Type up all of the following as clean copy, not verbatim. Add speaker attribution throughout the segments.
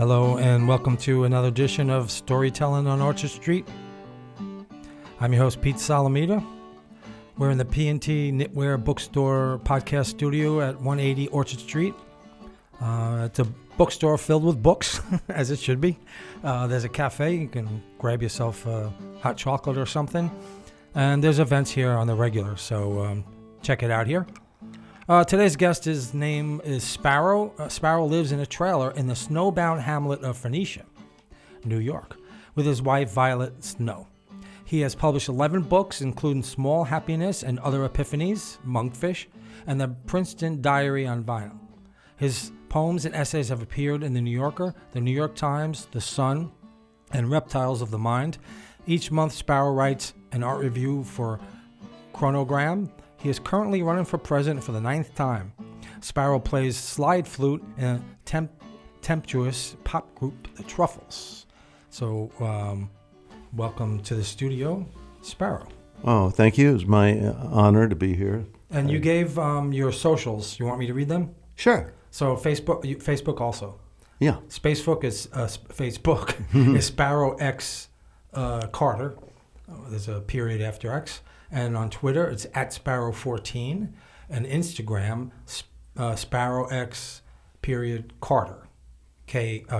Speaker 1: Hello and welcome to another edition of Storytelling on Orchard Street. I'm your host, Pete Salamita. We're in the P&T Knitwear Bookstore podcast studio at 180 Orchard Street. It's a bookstore filled with books, as it should be. There's a cafe. You can grab yourself a hot chocolate or something. And there's events here on the regular, so check it out here. Today's guest, his name is Sparrow. Sparrow lives in a trailer in the snowbound hamlet of Phoenicia, New York, with his wife, Violet Snow. He has published 11 books, including Small Happiness and Other Epiphanies, Monkfish, and the Princeton Diary on Vinal. His poems and essays have appeared in The New Yorker, The New York Times, The Sun, and Reptiles of the Mind. Each month, Sparrow writes an art review for Chronogram. He is currently running for president for the 9th time. Sparrow plays slide flute in a tempestuous pop group, the Truffles. So, welcome to the studio, Sparrow.
Speaker 2: Oh, thank you. It's my honor to be here.
Speaker 1: And you gave your socials. You want me to read them?
Speaker 2: Sure.
Speaker 1: So Facebook also.
Speaker 2: Yeah.
Speaker 1: Facebook is Sparrow X Carter. There's a period after X. And on Twitter, it's at Sparrow14. And Instagram, SparrowX period Carter. Carter.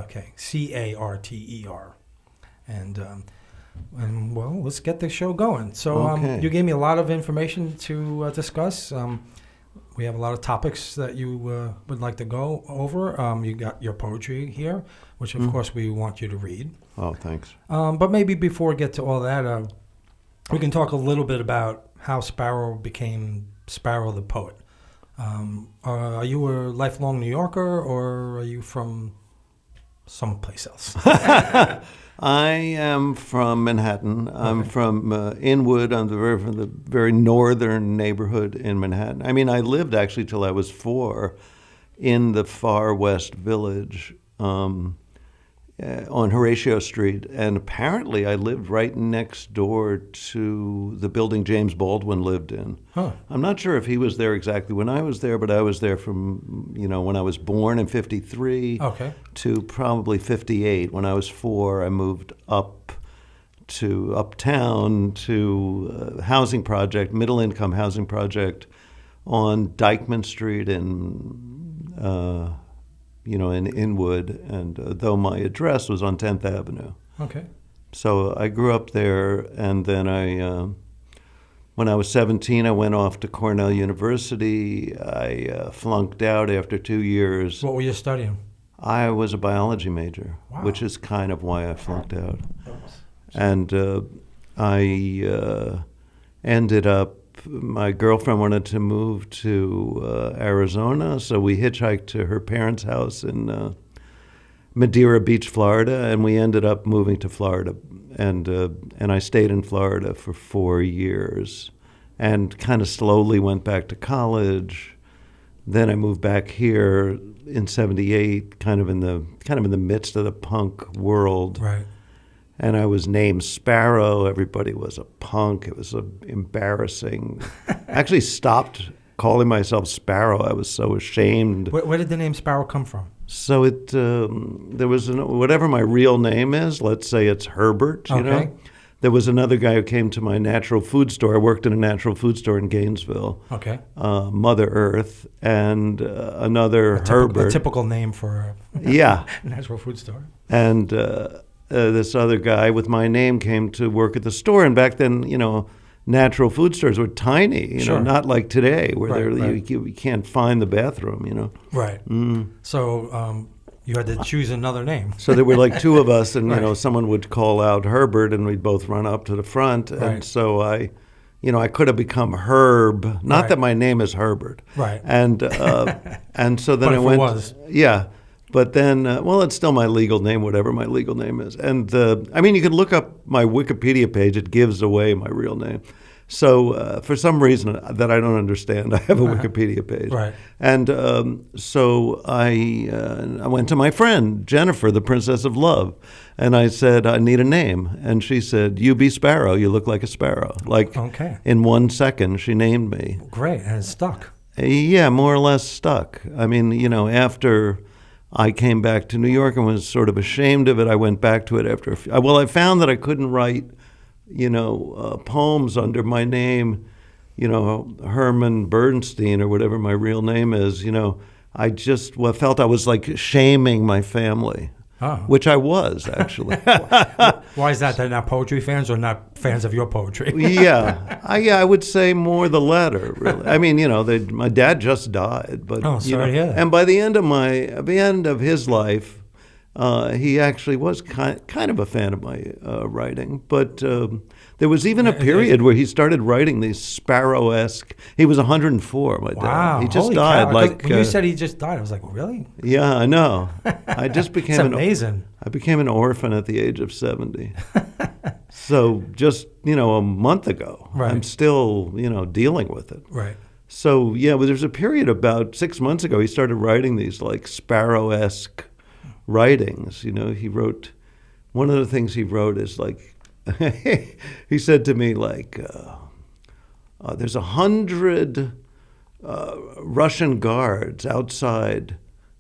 Speaker 1: And well, let's get the show going. So you gave me a lot of information to discuss. We have a lot of topics that you would like to go over. You got your poetry here, which of course we want you to read.
Speaker 2: Oh, thanks.
Speaker 1: But maybe before we get to all that, we can talk a little bit about how Sparrow became Sparrow the poet. Are you a lifelong New Yorker, or are you from someplace else?
Speaker 2: I am from Manhattan. I'm from Inwood. I'm from the very northern neighborhood in Manhattan. I mean, I lived actually till I was 4 in the far west village on Horatio Street. And apparently I lived right next door to the building James Baldwin lived in. Huh. I'm not sure if he was there exactly when I was there, but I was there from, when I was born in 53 to probably 58. When I was 4, I moved up to uptown to a housing project, middle-income housing project on Dyckman Street in Inwood, and though my address was on 10th Avenue.
Speaker 1: Okay.
Speaker 2: So I grew up there, and then when I was 17, I went off to Cornell University. I flunked out after 2 years.
Speaker 1: What were you studying? I
Speaker 2: was a biology major, which is kind of why I flunked out. And I ended up, my girlfriend wanted to move to Arizona, so we hitchhiked to her parents' house in Madeira Beach, Florida, and we ended up moving to Florida. And I stayed in Florida for 4 years and kind of slowly went back to college. Then I moved back here in 78, kind of in the midst of the punk world.
Speaker 1: Right.
Speaker 2: And I was named Sparrow. Everybody was a punk. It was embarrassing. I actually stopped calling myself Sparrow. I was so ashamed.
Speaker 1: Where did the name Sparrow come from?
Speaker 2: So there was whatever my real name is. Let's say it's Herbert. You know. There was another guy who came to my natural food store. I worked in a natural food store in Gainesville. Okay. Mother Earth, and another Herbert.
Speaker 1: A typical name for a natural food store.
Speaker 2: And this other guy with my name came to work at the store, and back then, natural food stores were tiny, not like today where you can't find the bathroom,
Speaker 1: Right. So you had to choose another name.
Speaker 2: So there were like 2 of us, and someone would call out Herbert, and we'd both run up to the front, and so I could have become Herb. Not that my name is Herbert. Right. And so then
Speaker 1: but
Speaker 2: I went.
Speaker 1: Was.
Speaker 2: Yeah. But then, it's still my legal name, whatever my legal name is. And you can look up my Wikipedia page. It gives away my real name. So for some reason that I don't understand, I have a Wikipedia page. Right. And so I went to my friend, Jennifer, the Princess of Love. And I said, I need a name. And she said, you be Sparrow. You look like a sparrow. In 1 second, she named me.
Speaker 1: Great. And it stuck.
Speaker 2: Yeah, more or less stuck. I mean, after I came back to New York and was sort of ashamed of it. I went back to it after well, I found that I couldn't write, poems under my name, Herman Bernstein or whatever my real name is. I just felt I was like shaming my family.
Speaker 1: Oh.
Speaker 2: Which I was, actually.
Speaker 1: Why is that? They're not poetry fans or not fans of your poetry?
Speaker 2: I would say more the latter, really. I mean, my dad just died. But,
Speaker 1: sorry to hear that.
Speaker 2: And by the end of his life, he actually was kind of a fan of my writing. But there was even a period where he started writing these Sparrow-esque. He was 104, my dad.
Speaker 1: Wow.
Speaker 2: He just
Speaker 1: Holy
Speaker 2: died.
Speaker 1: Cow. When you said he just died, I was like, really?
Speaker 2: Yeah, I know. I just became
Speaker 1: amazing.
Speaker 2: I became an orphan at the age of 70. So just, a month ago,
Speaker 1: right.
Speaker 2: I'm still, dealing with it.
Speaker 1: Right.
Speaker 2: So, there's a period about 6 months ago, he started writing these like Sparrow-esque writings. He wrote, one of the things he wrote is like, he said to me like, there's 100 Russian guards outside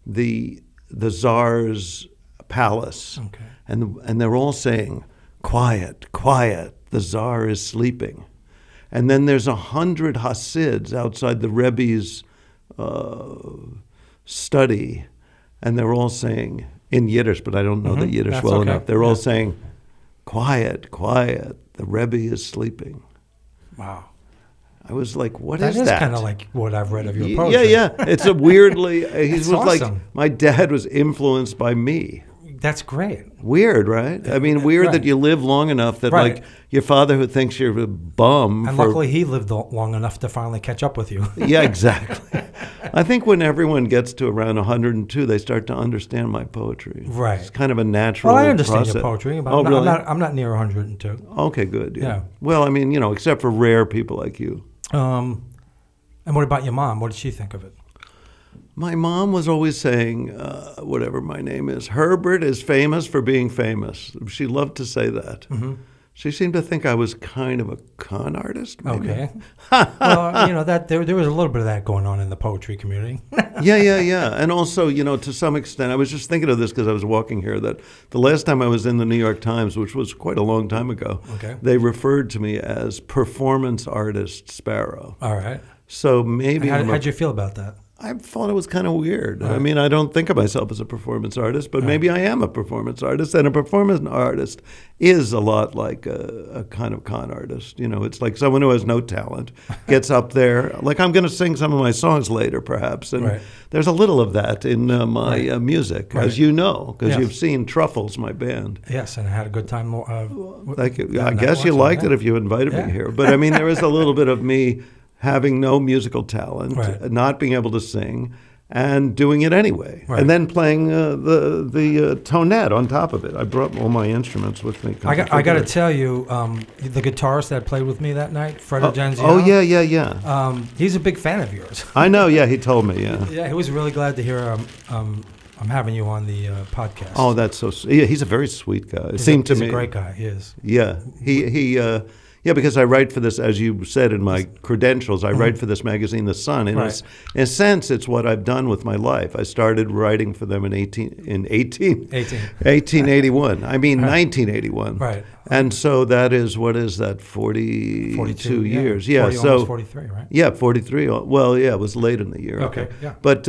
Speaker 2: the Tsar's palace,
Speaker 1: okay.
Speaker 2: and they're all saying, "Quiet, quiet, the Tsar is sleeping." And then there's 100 Hasids outside the Rebbe's study, and they're all saying in Yiddish, but I don't know the Yiddish
Speaker 1: That's
Speaker 2: well
Speaker 1: okay.
Speaker 2: enough. They're all saying, "Quiet, quiet, the Rebbe is sleeping."
Speaker 1: Wow.
Speaker 2: I was like, what is that?
Speaker 1: That is kind of like what I've read of your poetry.
Speaker 2: Yeah. It's a weirdly, he was
Speaker 1: awesome.
Speaker 2: like, my dad was influenced by me.
Speaker 1: That's great.
Speaker 2: Weird, right? I mean, weird
Speaker 1: right.
Speaker 2: that you live long enough that
Speaker 1: right.
Speaker 2: like your father who thinks you're a bum.
Speaker 1: And luckily he lived long enough to finally catch up with you.
Speaker 2: Yeah, exactly. I think when everyone gets to around 102, they start to understand my poetry.
Speaker 1: Right.
Speaker 2: It's kind of a natural
Speaker 1: Well, I understand
Speaker 2: process.
Speaker 1: your poetry. But
Speaker 2: Really?
Speaker 1: I'm not near 102.
Speaker 2: Okay, good.
Speaker 1: Yeah.
Speaker 2: Well, I mean, except for rare people like you.
Speaker 1: And what about your mom? What did she think of it?
Speaker 2: My mom was always saying, whatever my name is, Herbert is famous for being famous. She loved to say that. Mm-hmm. She seemed to think I was kind of a con artist, maybe.
Speaker 1: Okay. Well, that there was a little bit of that going on in the poetry community.
Speaker 2: Yeah. And also, to some extent, I was just thinking of this because I was walking here, that the last time I was in the New York Times, which was quite a long time ago,
Speaker 1: okay.
Speaker 2: They referred to me as performance artist Sparrow.
Speaker 1: All right.
Speaker 2: So maybe...
Speaker 1: How'd you feel about that?
Speaker 2: I thought it was kind of weird.
Speaker 1: Right.
Speaker 2: I mean, I don't think of myself as a performance artist, but maybe I am a performance artist. And a performance artist is a lot like a kind of con artist. It's like someone who has no talent gets up there. Like I'm going to sing some of my songs later, perhaps. And
Speaker 1: right.
Speaker 2: there's a little of that in my music,
Speaker 1: right.
Speaker 2: as you know, because
Speaker 1: yes.
Speaker 2: you've seen Truffles, my band.
Speaker 1: Yes, and I had a good time.
Speaker 2: Thank you. I guess you liked it if you invited me here. But I mean, there is a little bit of me having no musical talent,
Speaker 1: right.
Speaker 2: not being able to sing, and doing it anyway.
Speaker 1: Right.
Speaker 2: And then playing the tonette on top of it. I brought all my instruments with me.
Speaker 1: I got to tell you, the guitarist that played with me that night, Fred Genziano.
Speaker 2: Oh, yeah.
Speaker 1: He's a big fan of yours.
Speaker 2: I know, yeah, he told me, yeah.
Speaker 1: Yeah, he was really glad to hear I'm having you on the podcast.
Speaker 2: Oh, that's so sweet. Yeah, he's a very sweet guy. He's a
Speaker 1: great guy, he is.
Speaker 2: Yeah, Yeah, because I write for this, as you said in my credentials, I write for this magazine, The Sun. In a sense, it's what I've done with my life. I started writing for them in 1881. I mean, 1981.
Speaker 1: Right.
Speaker 2: And so that is, what is that, 42 years?
Speaker 1: Yeah,
Speaker 2: 40,
Speaker 1: almost 43, right?
Speaker 2: Yeah, 43. Well, yeah, it was late in the year.
Speaker 1: Okay, yeah.
Speaker 2: But...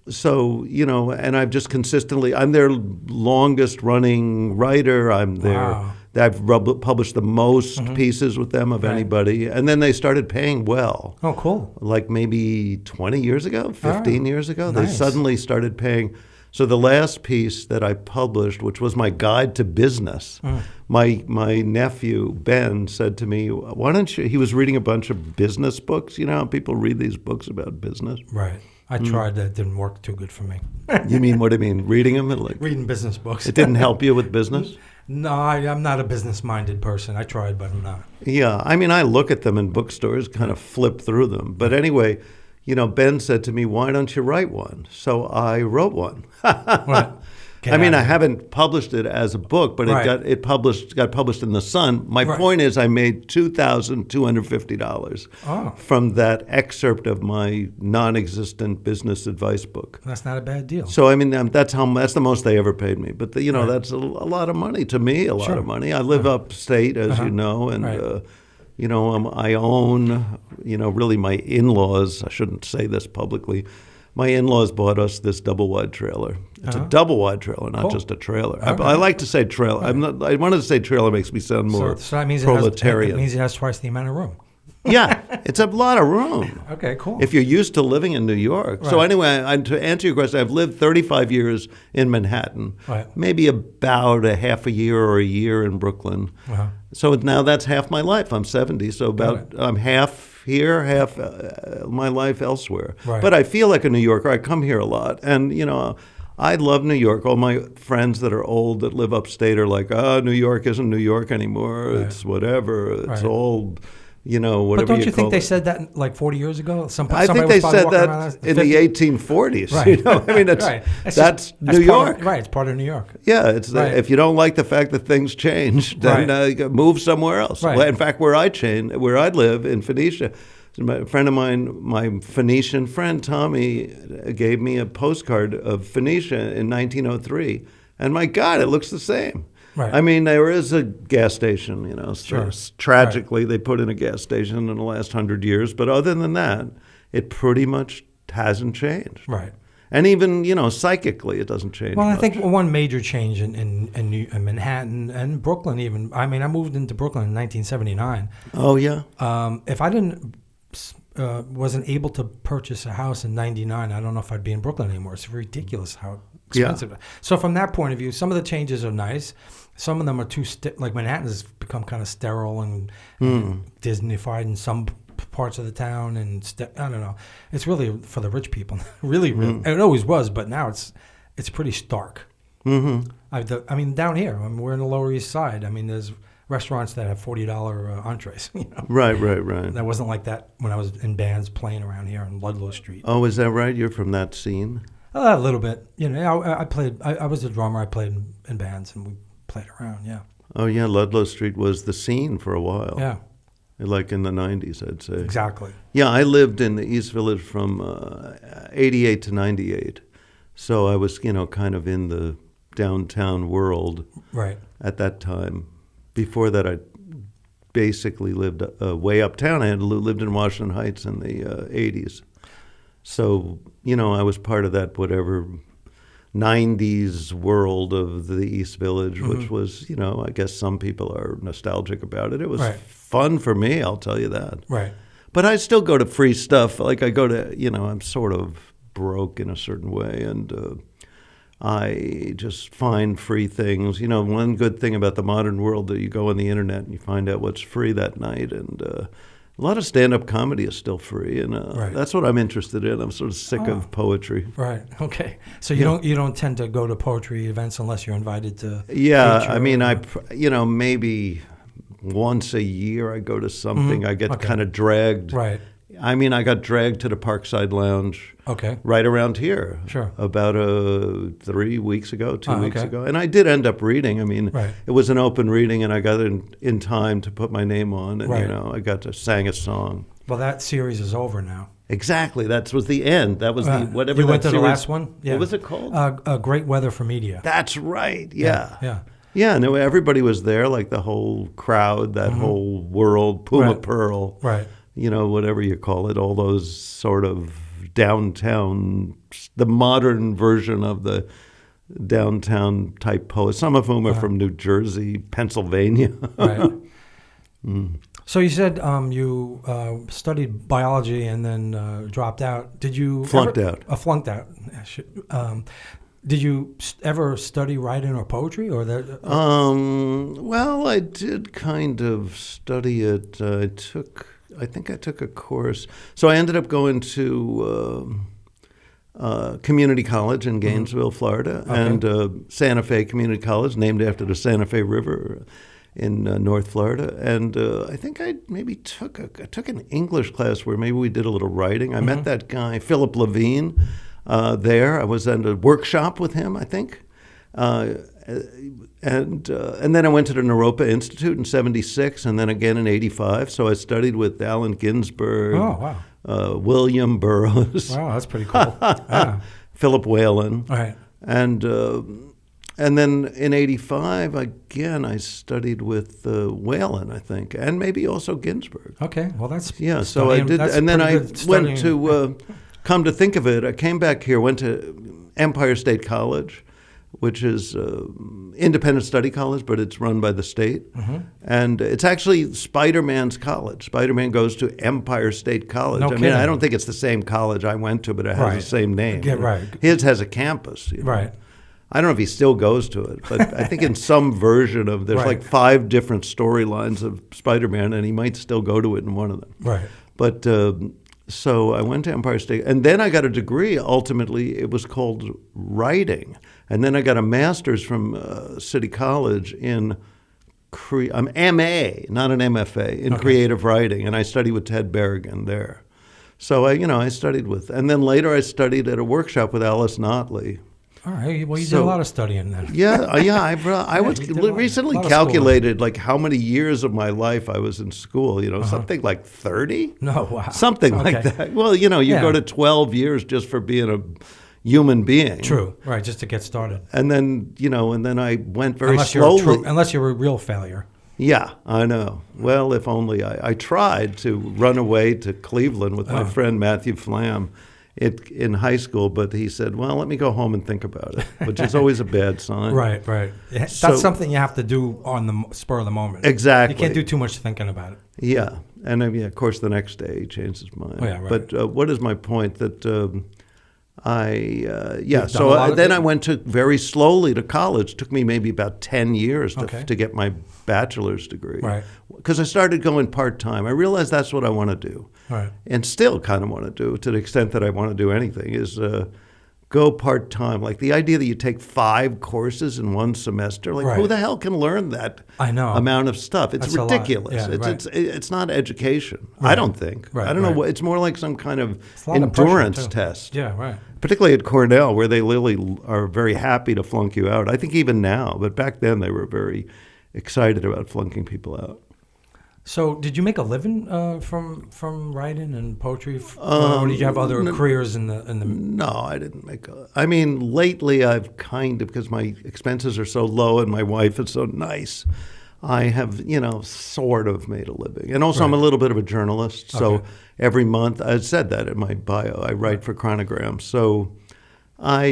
Speaker 2: so, and I've just consistently, I'm their longest running writer. I'm their, I've published the most pieces with them of anybody. And then they started paying well.
Speaker 1: Oh, cool.
Speaker 2: Like maybe 20 years ago, 15 years ago.
Speaker 1: Nice.
Speaker 2: They suddenly started paying. So the last piece that I published, which was my guide to business, my nephew, Ben, said to me, why don't you, he was reading a bunch of business books. You know how people read these books about business?
Speaker 1: Right. I tried that. It didn't work too good for me.
Speaker 2: You mean, what do you mean? Reading them?
Speaker 1: Reading business books.
Speaker 2: It didn't help you with business?
Speaker 1: No, I'm not a business-minded person. I tried, but I'm not.
Speaker 2: Yeah. I mean, I look at them in bookstores, kind of flip through them. But anyway, Ben said to me, why don't you write one? So I wrote one.
Speaker 1: Right.
Speaker 2: I mean, I haven't published it as a book, but it got published in the Sun. My point is, I made $2,250 from that excerpt of my non-existent business advice book.
Speaker 1: That's not a bad deal.
Speaker 2: So I mean, that's the most they ever paid me. But that's a lot of money to me. A lot of money. I live upstate, as you know, and I own. Really, my in-laws. I shouldn't say this publicly. My in-laws bought us this double-wide trailer. It's a double-wide trailer, not just a trailer. I like to say trailer. I wanted to say trailer makes me sound more
Speaker 1: so that means
Speaker 2: proletarian.
Speaker 1: It means it has twice the amount of room.
Speaker 2: Yeah, it's a lot of room.
Speaker 1: Okay, cool.
Speaker 2: If you're used to living in New York. Right. So anyway, to answer your question, I've lived 35 years in Manhattan, maybe about a half a year or a year in Brooklyn. So now that's half my life. I'm 70, so I'm half here, half my life elsewhere. But I feel like a New Yorker. I come here a lot, and I love New York. All my friends that are old that live upstate are like, New York isn't New York anymore. It's whatever. It's old. Whatever.
Speaker 1: But don't you think they said that like 40 years ago?
Speaker 2: I think they said that in the 1840s.
Speaker 1: Right.
Speaker 2: I mean, that's New York.
Speaker 1: It's part of New York.
Speaker 2: Yeah, if you don't like the fact that things change, then move somewhere else. Well, in fact, where I live in Phoenicia, a friend of mine, my Phoenician friend Tommy, gave me a postcard of Phoenicia in 1903, and my God, it looks the same.
Speaker 1: Right.
Speaker 2: I mean, there is a gas station, tragically they put in a gas station in the last 100 years, but other than that, it pretty much hasn't changed.
Speaker 1: Right.
Speaker 2: And even, psychically, it doesnn't change much.
Speaker 1: I think one major change in Manhattan and Brooklyn even, I mean, I moved into Brooklyn in 1979.
Speaker 2: Oh, yeah?
Speaker 1: If I wasn't able to purchase a house in 99, I don't know if I'd be in Brooklyn anymore. It's ridiculous how expensive. Yeah. So from that point of view, some of the changes are nice. Some of them are too like Manhattan has become kind of sterile and Disney-fied in some parts of the town, and I don't know. It's really for the rich people. really. It always was, but now it's pretty stark. I mean, down here, we're in the Lower East Side. I mean, there's restaurants that have $40 entrees.
Speaker 2: Right.
Speaker 1: That wasn't like that when I was in bands playing around here on Ludlow Street.
Speaker 2: Oh, is that right? You're from that scene?
Speaker 1: A little bit. I played. I was a drummer. I played in bands, and we played around. Yeah.
Speaker 2: Oh yeah, Ludlow Street was the scene for a while.
Speaker 1: Yeah.
Speaker 2: Like in the 90s, I'd say.
Speaker 1: Exactly.
Speaker 2: Yeah, I lived in the East Village from 88 to 98. So I was, kind of in the downtown world at that time. Before that, I basically lived way uptown. I had lived in Washington Heights in the 80s. So, I was part of that whatever 90s world of the East Village, which was, I guess some people are nostalgic about it. It was fun for me, I'll tell you that.
Speaker 1: Right.
Speaker 2: But I still go to free stuff. Like I go to, I'm sort of broke in a certain way, and I just find free things. One good thing about the modern world that you go on the internet and you find out what's free that night, and a lot of stand-up comedy is still free, and that's what I'm interested in. I'm sort of sick of poetry.
Speaker 1: Right. Okay. So you don't tend to go to poetry events unless you're invited to.
Speaker 2: Yeah. I mean, maybe once a year I go to something. I get kind of dragged.
Speaker 1: Right.
Speaker 2: I mean, I got dragged to the Parkside Lounge.
Speaker 1: Okay.
Speaker 2: Right around here.
Speaker 1: Sure.
Speaker 2: About 3 weeks ago, 2 weeks ago. And I did end up reading. I mean, it was an open reading, and I got in time to put my name on, and, I got to sang a song.
Speaker 1: Well, that series is over now.
Speaker 2: Exactly. That was the end. That was the whatever.
Speaker 1: You went
Speaker 2: that
Speaker 1: to
Speaker 2: series,
Speaker 1: the last one? Yeah.
Speaker 2: What was it called?
Speaker 1: Great Weather for Media.
Speaker 2: That's right. Yeah.
Speaker 1: Yeah.
Speaker 2: Yeah, no, everybody was there, like the whole crowd, that whole world, Puma Pearl.
Speaker 1: Right.
Speaker 2: Whatever you call it, all those sort of downtown, the modern version of the downtown type poets, some of whom are from New Jersey, Pennsylvania.
Speaker 1: Right. So you said you studied biology and then dropped out. Did you
Speaker 2: flunked out?
Speaker 1: Flunked out. Did you ever study writing or poetry, or that?
Speaker 2: Well, I did kind of study it. I think I took a course. So I ended up going to community college in Gainesville, Florida, and Santa Fe Community College, named after the Santa Fe River in North Florida. And I think I maybe took an English class where maybe we did a little writing. I met that guy, Philip Levine, there. I was at a workshop with him, I think. And then I went to the Naropa Institute in '76, and then again in '85. So I studied with Allen Ginsberg,
Speaker 1: Oh, wow.
Speaker 2: William Burroughs,
Speaker 1: Wow, that's pretty cool. Yeah.
Speaker 2: Philip Whalen,
Speaker 1: Right.
Speaker 2: and then in '85 again I studied with Whalen, I think, and maybe also Ginsberg.
Speaker 1: Okay. Well, that's
Speaker 2: Yeah, so I did, and then I went to. Come to think of it, I came back here, went to Empire State College, which is independent study college, but it's run by the state.
Speaker 1: Mm-hmm.
Speaker 2: And it's actually Spider-Man's college. Spider-Man goes to Empire State College.
Speaker 1: No
Speaker 2: I mean,
Speaker 1: kidding.
Speaker 2: I don't think it's the same college I went to, but it has
Speaker 1: Right.
Speaker 2: the same name.
Speaker 1: Yeah, right.
Speaker 2: His has a campus.
Speaker 1: Right.
Speaker 2: I don't know if he still goes to it, but I think in some version of, there's
Speaker 1: Right.
Speaker 2: like 5 different storylines of Spider-Man, and he might still go to it in one of them.
Speaker 1: Right.
Speaker 2: But so I went to Empire State, and then I got a degree. Ultimately, it was called writing, and then I got a master's from City College in MA, not an MFA, in creative writing, and I studied with Ted Berrigan there. So I studied with, and then later I studied at a workshop with Alice Notley.
Speaker 1: All right. Well, you did a lot of studying then.
Speaker 2: Yeah. I was
Speaker 1: you did a
Speaker 2: recently
Speaker 1: lot of
Speaker 2: calculated like how many years of my life I was in school. Something like 30.
Speaker 1: No, wow.
Speaker 2: Something like that. Well, you go to 12 years just for being a human being.
Speaker 1: True. Right. Just to get started.
Speaker 2: And then I went very slowly.
Speaker 1: Unless you're a real failure.
Speaker 2: Yeah, I know. Well, if only I tried to run away to Cleveland with my friend Matthew Flam in high school, but he said, well, let me go home and think about it, which is always a bad sign.
Speaker 1: Right. That's something you have to do on the spur of the moment.
Speaker 2: Exactly.
Speaker 1: You can't do too much thinking about it.
Speaker 2: Yeah. And of course, the next day he changed his mind.
Speaker 1: Oh, yeah, right.
Speaker 2: But what is my point? That then I went to very slowly to college. It took me maybe about 10 years to get my bachelor's degree.
Speaker 1: Right.
Speaker 2: Because I started going part-time. I realized that's what I want to do.
Speaker 1: Right.
Speaker 2: And still kind of want to do, to the extent that I want to do anything, is go part-time. Like the idea that you take 5 courses in one semester, like who the hell can learn that amount of stuff? It's ridiculous. It's not education, I don't think.
Speaker 1: Right,
Speaker 2: I don't know. It's more like some kind of
Speaker 1: of
Speaker 2: endurance test.
Speaker 1: Yeah, right.
Speaker 2: Particularly at Cornell, where they literally are very happy to flunk you out. I think even now, but back then they were very excited about flunking people out.
Speaker 1: So, did you make a living from writing and poetry, or did you have other careers in the?
Speaker 2: No, I didn't make. Lately I've kind of, because my expenses are so low and my wife is so nice, I have sort of made a living, and also I'm a little bit of a journalist. So every month, I said that in my bio, I write for Chronogram. So I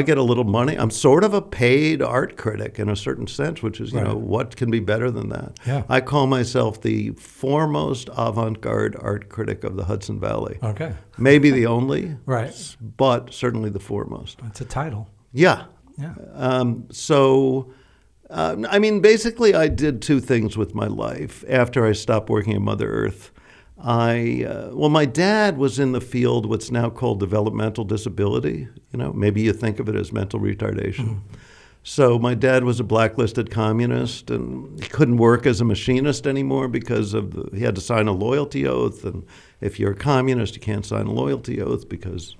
Speaker 2: get a little money. I'm sort of a paid art critic in a certain sense, which is, what can be better than that?
Speaker 1: Yeah.
Speaker 2: I call myself the foremost avant-garde art critic of the Hudson Valley.
Speaker 1: Okay.
Speaker 2: Maybe the only,
Speaker 1: Right.
Speaker 2: but certainly the foremost.
Speaker 1: It's a title.
Speaker 2: Yeah.
Speaker 1: Yeah.
Speaker 2: Basically I did 2 things with my life after I stopped working at Mother Earth. My dad was in the field, what's now called developmental disability. Maybe you think of it as mental retardation. Mm-hmm. So my dad was a blacklisted communist, and he couldn't work as a machinist anymore because he had to sign a loyalty oath. And if you're a communist, you can't sign a loyalty oath because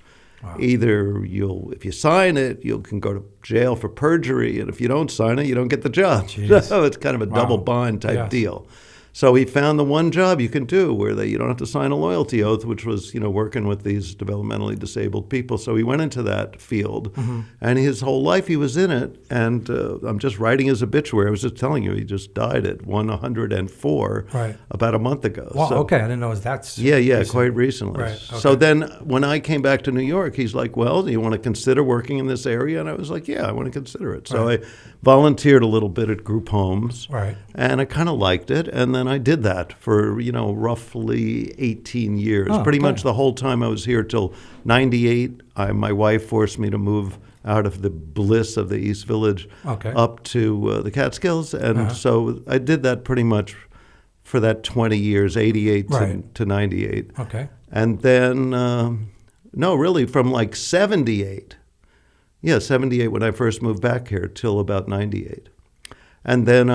Speaker 2: either if you sign it, you can go to jail for perjury, and if you don't sign it, you don't get the job. So it's kind of a double bind type deal. So he found the one job you can do where you don't have to sign a loyalty oath, which was, working with these developmentally disabled people. So he went into that field, and his whole life he was in it. And I'm just writing his obituary. I was just telling you, he just died at 104 about a month ago.
Speaker 1: Wow,
Speaker 2: so,
Speaker 1: okay. I didn't know that's
Speaker 2: recent. Quite recently.
Speaker 1: Right, okay.
Speaker 2: So then when I came back to New York, he's like, well, do you want to consider working in this area? And I was like, yeah, I want to consider it. So I volunteered a little bit at group homes, and I kind of liked it. And then I did that for, roughly 18 years. Pretty much the whole time I was here till 98. My wife forced me to move out of the bliss of the East Village up to the Catskills. And so I did that pretty much for that 20 years, 88 to 98.
Speaker 1: Okay.
Speaker 2: And then, really from like 78. Yeah, 78 when I first moved back here till about 98. And then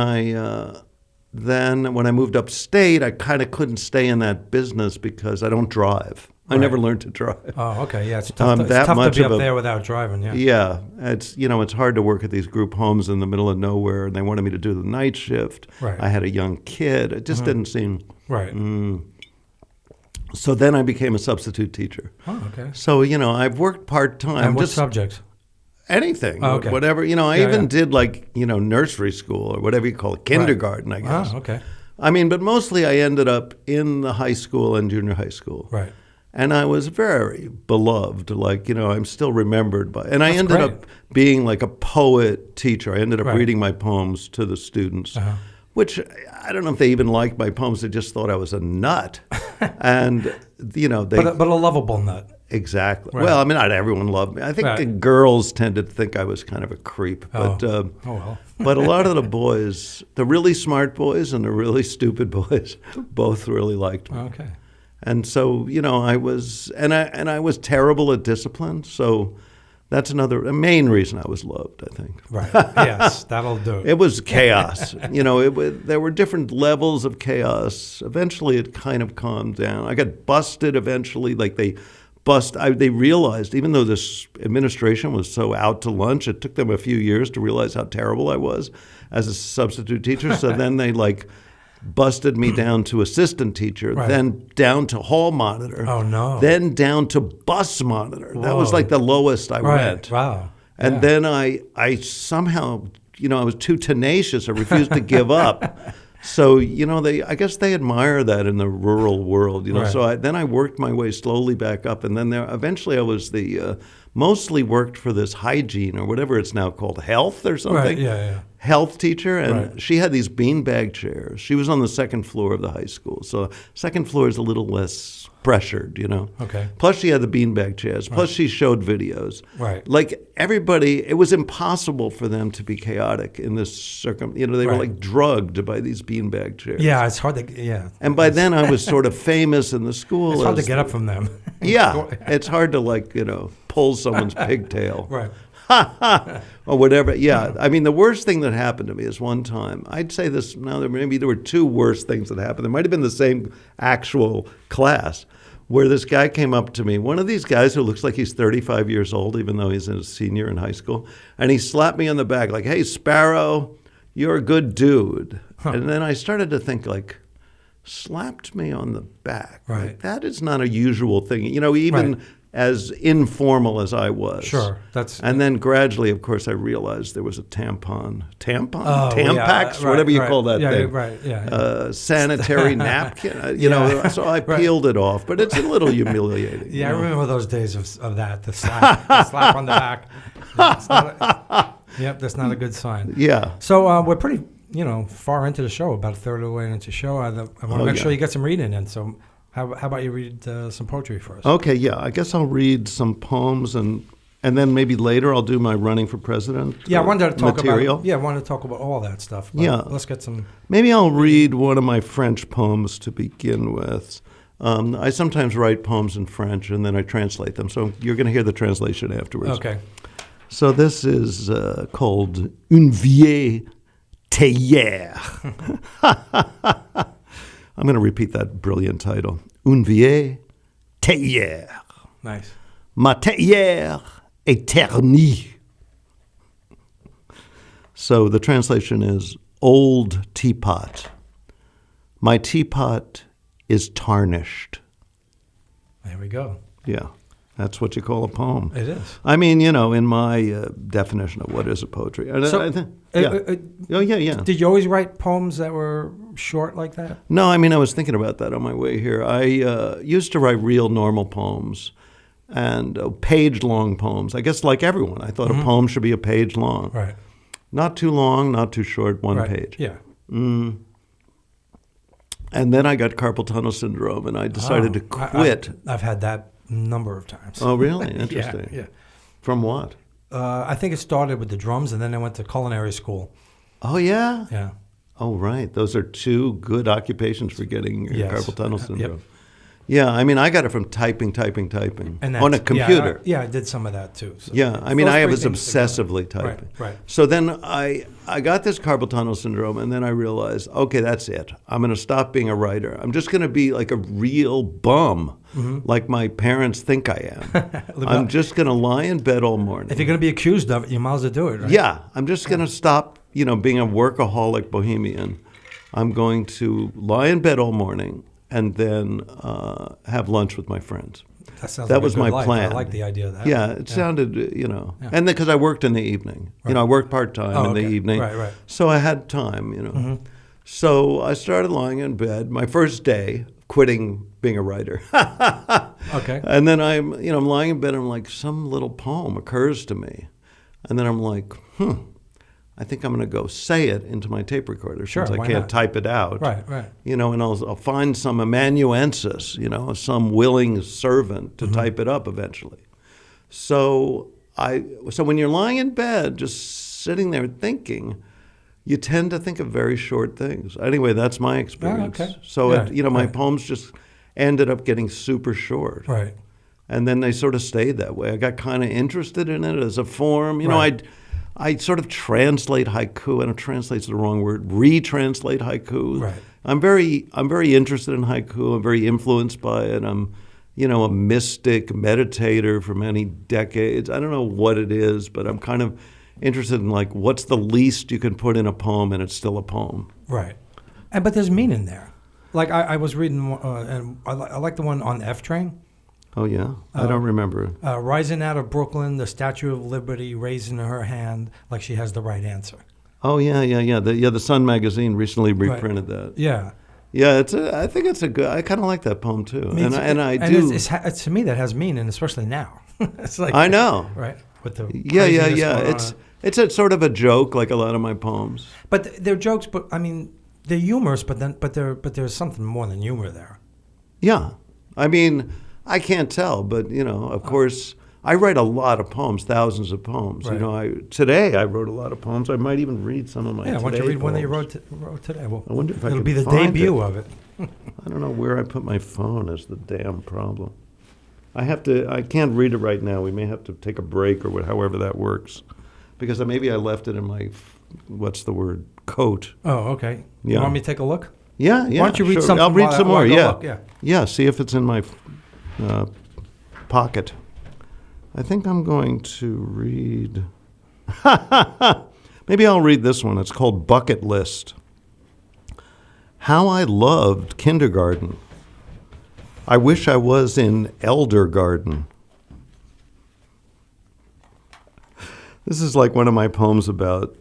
Speaker 2: Then when I moved upstate, I kind of couldn't stay in that business because I don't drive. I never learned to drive.
Speaker 1: Oh, okay. Yeah, it's tough, it's
Speaker 2: that
Speaker 1: tough
Speaker 2: much
Speaker 1: to be
Speaker 2: of
Speaker 1: up
Speaker 2: a-
Speaker 1: there without driving, yeah.
Speaker 2: Yeah, it's hard to work at these group homes in the middle of nowhere, and they wanted me to do the night shift.
Speaker 1: Right.
Speaker 2: I had a young kid. It just didn't seem.
Speaker 1: Right.
Speaker 2: So then I became a substitute teacher.
Speaker 1: Oh, okay.
Speaker 2: So I've worked part time.
Speaker 1: And what
Speaker 2: just
Speaker 1: subjects?
Speaker 2: anything,
Speaker 1: Oh, okay.
Speaker 2: whatever. I
Speaker 1: Yeah,
Speaker 2: even
Speaker 1: yeah.
Speaker 2: did nursery school or whatever you call it, kindergarten, I guess.
Speaker 1: Oh, okay.
Speaker 2: I mean, but mostly I ended up in the high school and junior high school.
Speaker 1: Right.
Speaker 2: And I was very beloved. I'm still remembered by. And I
Speaker 1: That's
Speaker 2: ended
Speaker 1: great.
Speaker 2: up being like a poet teacher. I ended up
Speaker 1: Right.
Speaker 2: reading my poems to the students,
Speaker 1: Uh-huh.
Speaker 2: which I don't know if they even liked my poems. They just thought I was a nut. And they
Speaker 1: But a lovable nut.
Speaker 2: exactly.
Speaker 1: Right.
Speaker 2: Well, I mean, not everyone loved me. I think
Speaker 1: Right.
Speaker 2: the girls tended to think I was kind of a creep.
Speaker 1: Oh.
Speaker 2: But
Speaker 1: Oh, well.
Speaker 2: but a lot of the boys, the really smart boys and the really stupid boys, both really liked me.
Speaker 1: Okay.
Speaker 2: And so, I was, and I was terrible at discipline. So that's a main reason I was loved, I think.
Speaker 1: Right. Yes, that'll do it.
Speaker 2: It was chaos. There were different levels of chaos. Eventually, it kind of calmed down. I got busted eventually. They realized, even though this administration was so out to lunch, it took them a few years to realize how terrible I was as a substitute teacher. So then they busted me down to assistant teacher,
Speaker 1: Right.
Speaker 2: then down to hall monitor.
Speaker 1: Oh, no.
Speaker 2: Then down to bus monitor. That was
Speaker 1: Whoa.
Speaker 2: the lowest I
Speaker 1: Right.
Speaker 2: went.
Speaker 1: Wow.
Speaker 2: And
Speaker 1: Yeah.
Speaker 2: then I somehow, I was too tenacious. I refused to give up. So, I guess they admire that in the rural world,
Speaker 1: Right.
Speaker 2: So then I worked my way slowly back up. And then eventually I was mostly worked for this hygiene or whatever it's now called, health or something.
Speaker 1: Right. Yeah.
Speaker 2: Health teacher, and
Speaker 1: Right.
Speaker 2: she had these beanbag chairs. She was on the second floor of the high school, so second floor is a little less pressured,
Speaker 1: Okay.
Speaker 2: Plus she had the beanbag chairs. Plus she showed videos.
Speaker 1: Right.
Speaker 2: Everybody, it was impossible for them to be chaotic in this they were
Speaker 1: Right.
Speaker 2: drugged by these beanbag chairs.
Speaker 1: Yeah, it's hard to. Yeah.
Speaker 2: And by then I was sort of famous in the school.
Speaker 1: It's hard to
Speaker 2: as-
Speaker 1: get up from them.
Speaker 2: Yeah, it's hard to pull someone's pigtail.
Speaker 1: Right.
Speaker 2: Or whatever. Yeah. I mean, the worst thing that happened to me is one time, I'd say this now, there were two worst things that happened. There might have been the same actual class where this guy came up to me, one of these guys who looks like he's 35 years old, even though he's a senior in high school, and he slapped me on the back like, "Hey, Sparrow, you're a good dude." And then I started to think slapped me on the back.
Speaker 1: Right.
Speaker 2: That is not a usual thing. Even
Speaker 1: Right.
Speaker 2: as informal as I was.
Speaker 1: Sure.
Speaker 2: And then gradually, of course, I realized there was a tampax,
Speaker 1: Oh, yeah, right,
Speaker 2: whatever you
Speaker 1: right.
Speaker 2: call that
Speaker 1: Yeah,
Speaker 2: thing.
Speaker 1: right, yeah.
Speaker 2: Sanitary napkin,
Speaker 1: Yeah.
Speaker 2: So I
Speaker 1: Right.
Speaker 2: peeled it off, but it's a little humiliating.
Speaker 1: Yeah, I remember those days of that, the slap on the back. That's that's not a good sign.
Speaker 2: Yeah.
Speaker 1: So we're pretty, far into the show, about a third of the way into the show. I want to make sure you get some reading in. So how about you read some poetry for us?
Speaker 2: Okay, yeah. I guess I'll read some poems and then maybe later I'll do my running for president.
Speaker 1: Yeah, I wanted to talk
Speaker 2: material.
Speaker 1: about. Yeah, I wanted to talk about all that stuff. But
Speaker 2: Yeah.
Speaker 1: let's get some.
Speaker 2: Maybe I'll read one of my French poems to begin with. I sometimes write poems in French and then I translate them. So you're going to hear the translation afterwards.
Speaker 1: Okay.
Speaker 2: So this is called Une vieille théière. I'm going to repeat that brilliant title. Une vieille théière.
Speaker 1: Nice.
Speaker 2: Ma théière est ternie. So the translation is old teapot. My teapot is tarnished.
Speaker 1: There we go.
Speaker 2: Yeah, that's what you call a poem.
Speaker 1: It is.
Speaker 2: I mean, in my definition of what is a poetry. Yeah.
Speaker 1: Did you always write poems that were short like that?
Speaker 2: No, I mean, I was thinking about that on my way here. I used to write real normal poems and page-long poems. I guess like everyone, I thought a poem should be a page long.
Speaker 1: Right.
Speaker 2: Not too long, not too short, one
Speaker 1: Right.
Speaker 2: page.
Speaker 1: Yeah.
Speaker 2: And then I got carpal tunnel syndrome, and I decided to quit.
Speaker 1: I've had that a number of times.
Speaker 2: Oh, really? Interesting.
Speaker 1: Yeah.
Speaker 2: From what?
Speaker 1: I think it started with the drums, and then I went to culinary school.
Speaker 2: Oh, yeah?
Speaker 1: Yeah.
Speaker 2: Oh, right. Those are two good occupations for getting
Speaker 1: Yes.
Speaker 2: carpal tunnel syndrome.
Speaker 1: Yep.
Speaker 2: Yeah, I mean, I got it from typing
Speaker 1: And
Speaker 2: on a computer.
Speaker 1: Yeah, I did some of that too. So
Speaker 2: Yeah, I mean,
Speaker 1: those
Speaker 2: I
Speaker 1: three
Speaker 2: was
Speaker 1: things
Speaker 2: obsessively
Speaker 1: together.
Speaker 2: typing.
Speaker 1: Right.
Speaker 2: So then I got this carpal tunnel syndrome, and then I realized, okay, that's it. I'm going to stop being a writer. I'm just going to be like a real bum, like my parents think I am. I'm just going to lie in bed all morning.
Speaker 1: If you're going to be accused of it, you might as well do it, right?
Speaker 2: Yeah, I'm just going to stop, being a workaholic bohemian. I'm going to lie in bed all morning and then have lunch with my friends.
Speaker 1: That
Speaker 2: was my plan.
Speaker 1: I like the idea of that.
Speaker 2: Yeah, it sounded, and because I worked in the evening.
Speaker 1: Right.
Speaker 2: I worked part-time in the evening.
Speaker 1: Right.
Speaker 2: So I had time, So I started lying in bed, my first day, quitting being a writer.
Speaker 1: Okay.
Speaker 2: And then I'm lying in bed and I'm like, some little poem occurs to me. And then I'm like, I think I'm going to go say it into my tape recorder since I can't type it out.
Speaker 1: Right.
Speaker 2: And I'll find some amanuensis, some willing servant to type it up eventually. So when you're lying in bed, just sitting there thinking, you tend to think of very short things. Anyway, that's my experience.
Speaker 1: Okay.
Speaker 2: So, my poems just ended up getting super short.
Speaker 1: Right.
Speaker 2: And then they sort of stayed that way. I got kind of interested in it as a form. I sort of translate haiku. I know translate's the wrong word. Retranslate haiku.
Speaker 1: Right.
Speaker 2: I'm very interested in haiku. I'm very influenced by it. I'm, a mystic meditator for many decades. I don't know what it is, but I'm kind of interested in what's the least you can put in a poem and it's still a poem.
Speaker 1: Right. But there's meaning there. Like I was reading, and I like the one on the F train.
Speaker 2: Oh, yeah? I don't remember.
Speaker 1: Rising out of Brooklyn, the Statue of Liberty raising her hand like she has the right answer.
Speaker 2: Oh, yeah. The Sun magazine recently reprinted that.
Speaker 1: Yeah.
Speaker 2: Yeah, I think it's a good. I kind of like that poem too, and I do.
Speaker 1: It's to me that has meaning, especially now. It's like
Speaker 2: I know,
Speaker 1: right? With the
Speaker 2: yeah. It's a sort of a joke, like a lot of my poems.
Speaker 1: But they're jokes. But I mean, they're humorous. But there's something more than humor there.
Speaker 2: Yeah, I mean, I can't tell, but of course, I write a lot of poems, thousands of poems.
Speaker 1: Right.
Speaker 2: Today I wrote a lot of poems. I might even read some of my.
Speaker 1: Yeah, why don't you read
Speaker 2: poems.
Speaker 1: one that you wrote today? Well,
Speaker 2: I wonder if
Speaker 1: it'll be the debut of it.
Speaker 2: I don't know where I put my phone is the damn problem. I can't read it right now. We may have to take a break or however that works, because maybe I left it in my what's the word coat.
Speaker 1: Oh, okay.
Speaker 2: Yeah.
Speaker 1: You want me to take a look?
Speaker 2: Yeah.
Speaker 1: Why don't you read something?
Speaker 2: I'll read some more. Yeah.
Speaker 1: Look, yeah.
Speaker 2: Yeah. See if it's in my pocket. I think I'm going to read. Maybe I'll read this one. It's called Bucket List. How I loved kindergarten. I wish I was in elder garden. This is like one of my poems about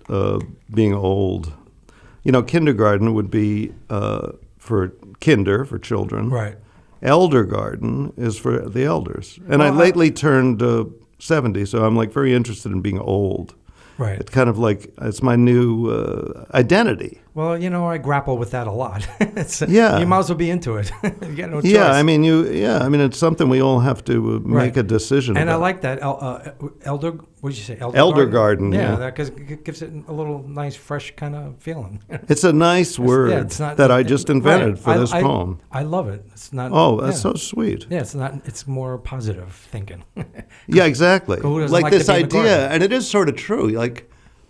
Speaker 2: being old. Kindergarten would be for children.
Speaker 1: Right.
Speaker 2: Elder garden is for the elders. And I lately turned 70, so I'm very interested in being old.
Speaker 1: Right.
Speaker 2: It's kind of it's my new identity.
Speaker 1: Well, I grapple with that a lot.
Speaker 2: Yeah.
Speaker 1: You might as well be into it. You got no choice.
Speaker 2: Yeah, I mean, it's something we all have to make a decision
Speaker 1: and
Speaker 2: about.
Speaker 1: I like that. Elder, what did you say?
Speaker 2: Elder garden.
Speaker 1: Yeah, because it gives it a little nice, fresh kind of feeling.
Speaker 2: It's a nice word that I just invented for this poem.
Speaker 1: I love it. It's not.
Speaker 2: Oh, that's so sweet.
Speaker 1: Yeah, it's not. It's more positive thinking.
Speaker 2: Yeah, exactly.
Speaker 1: Who doesn't like
Speaker 2: this
Speaker 1: to be in the
Speaker 2: idea,
Speaker 1: garden?
Speaker 2: and it is sort of true.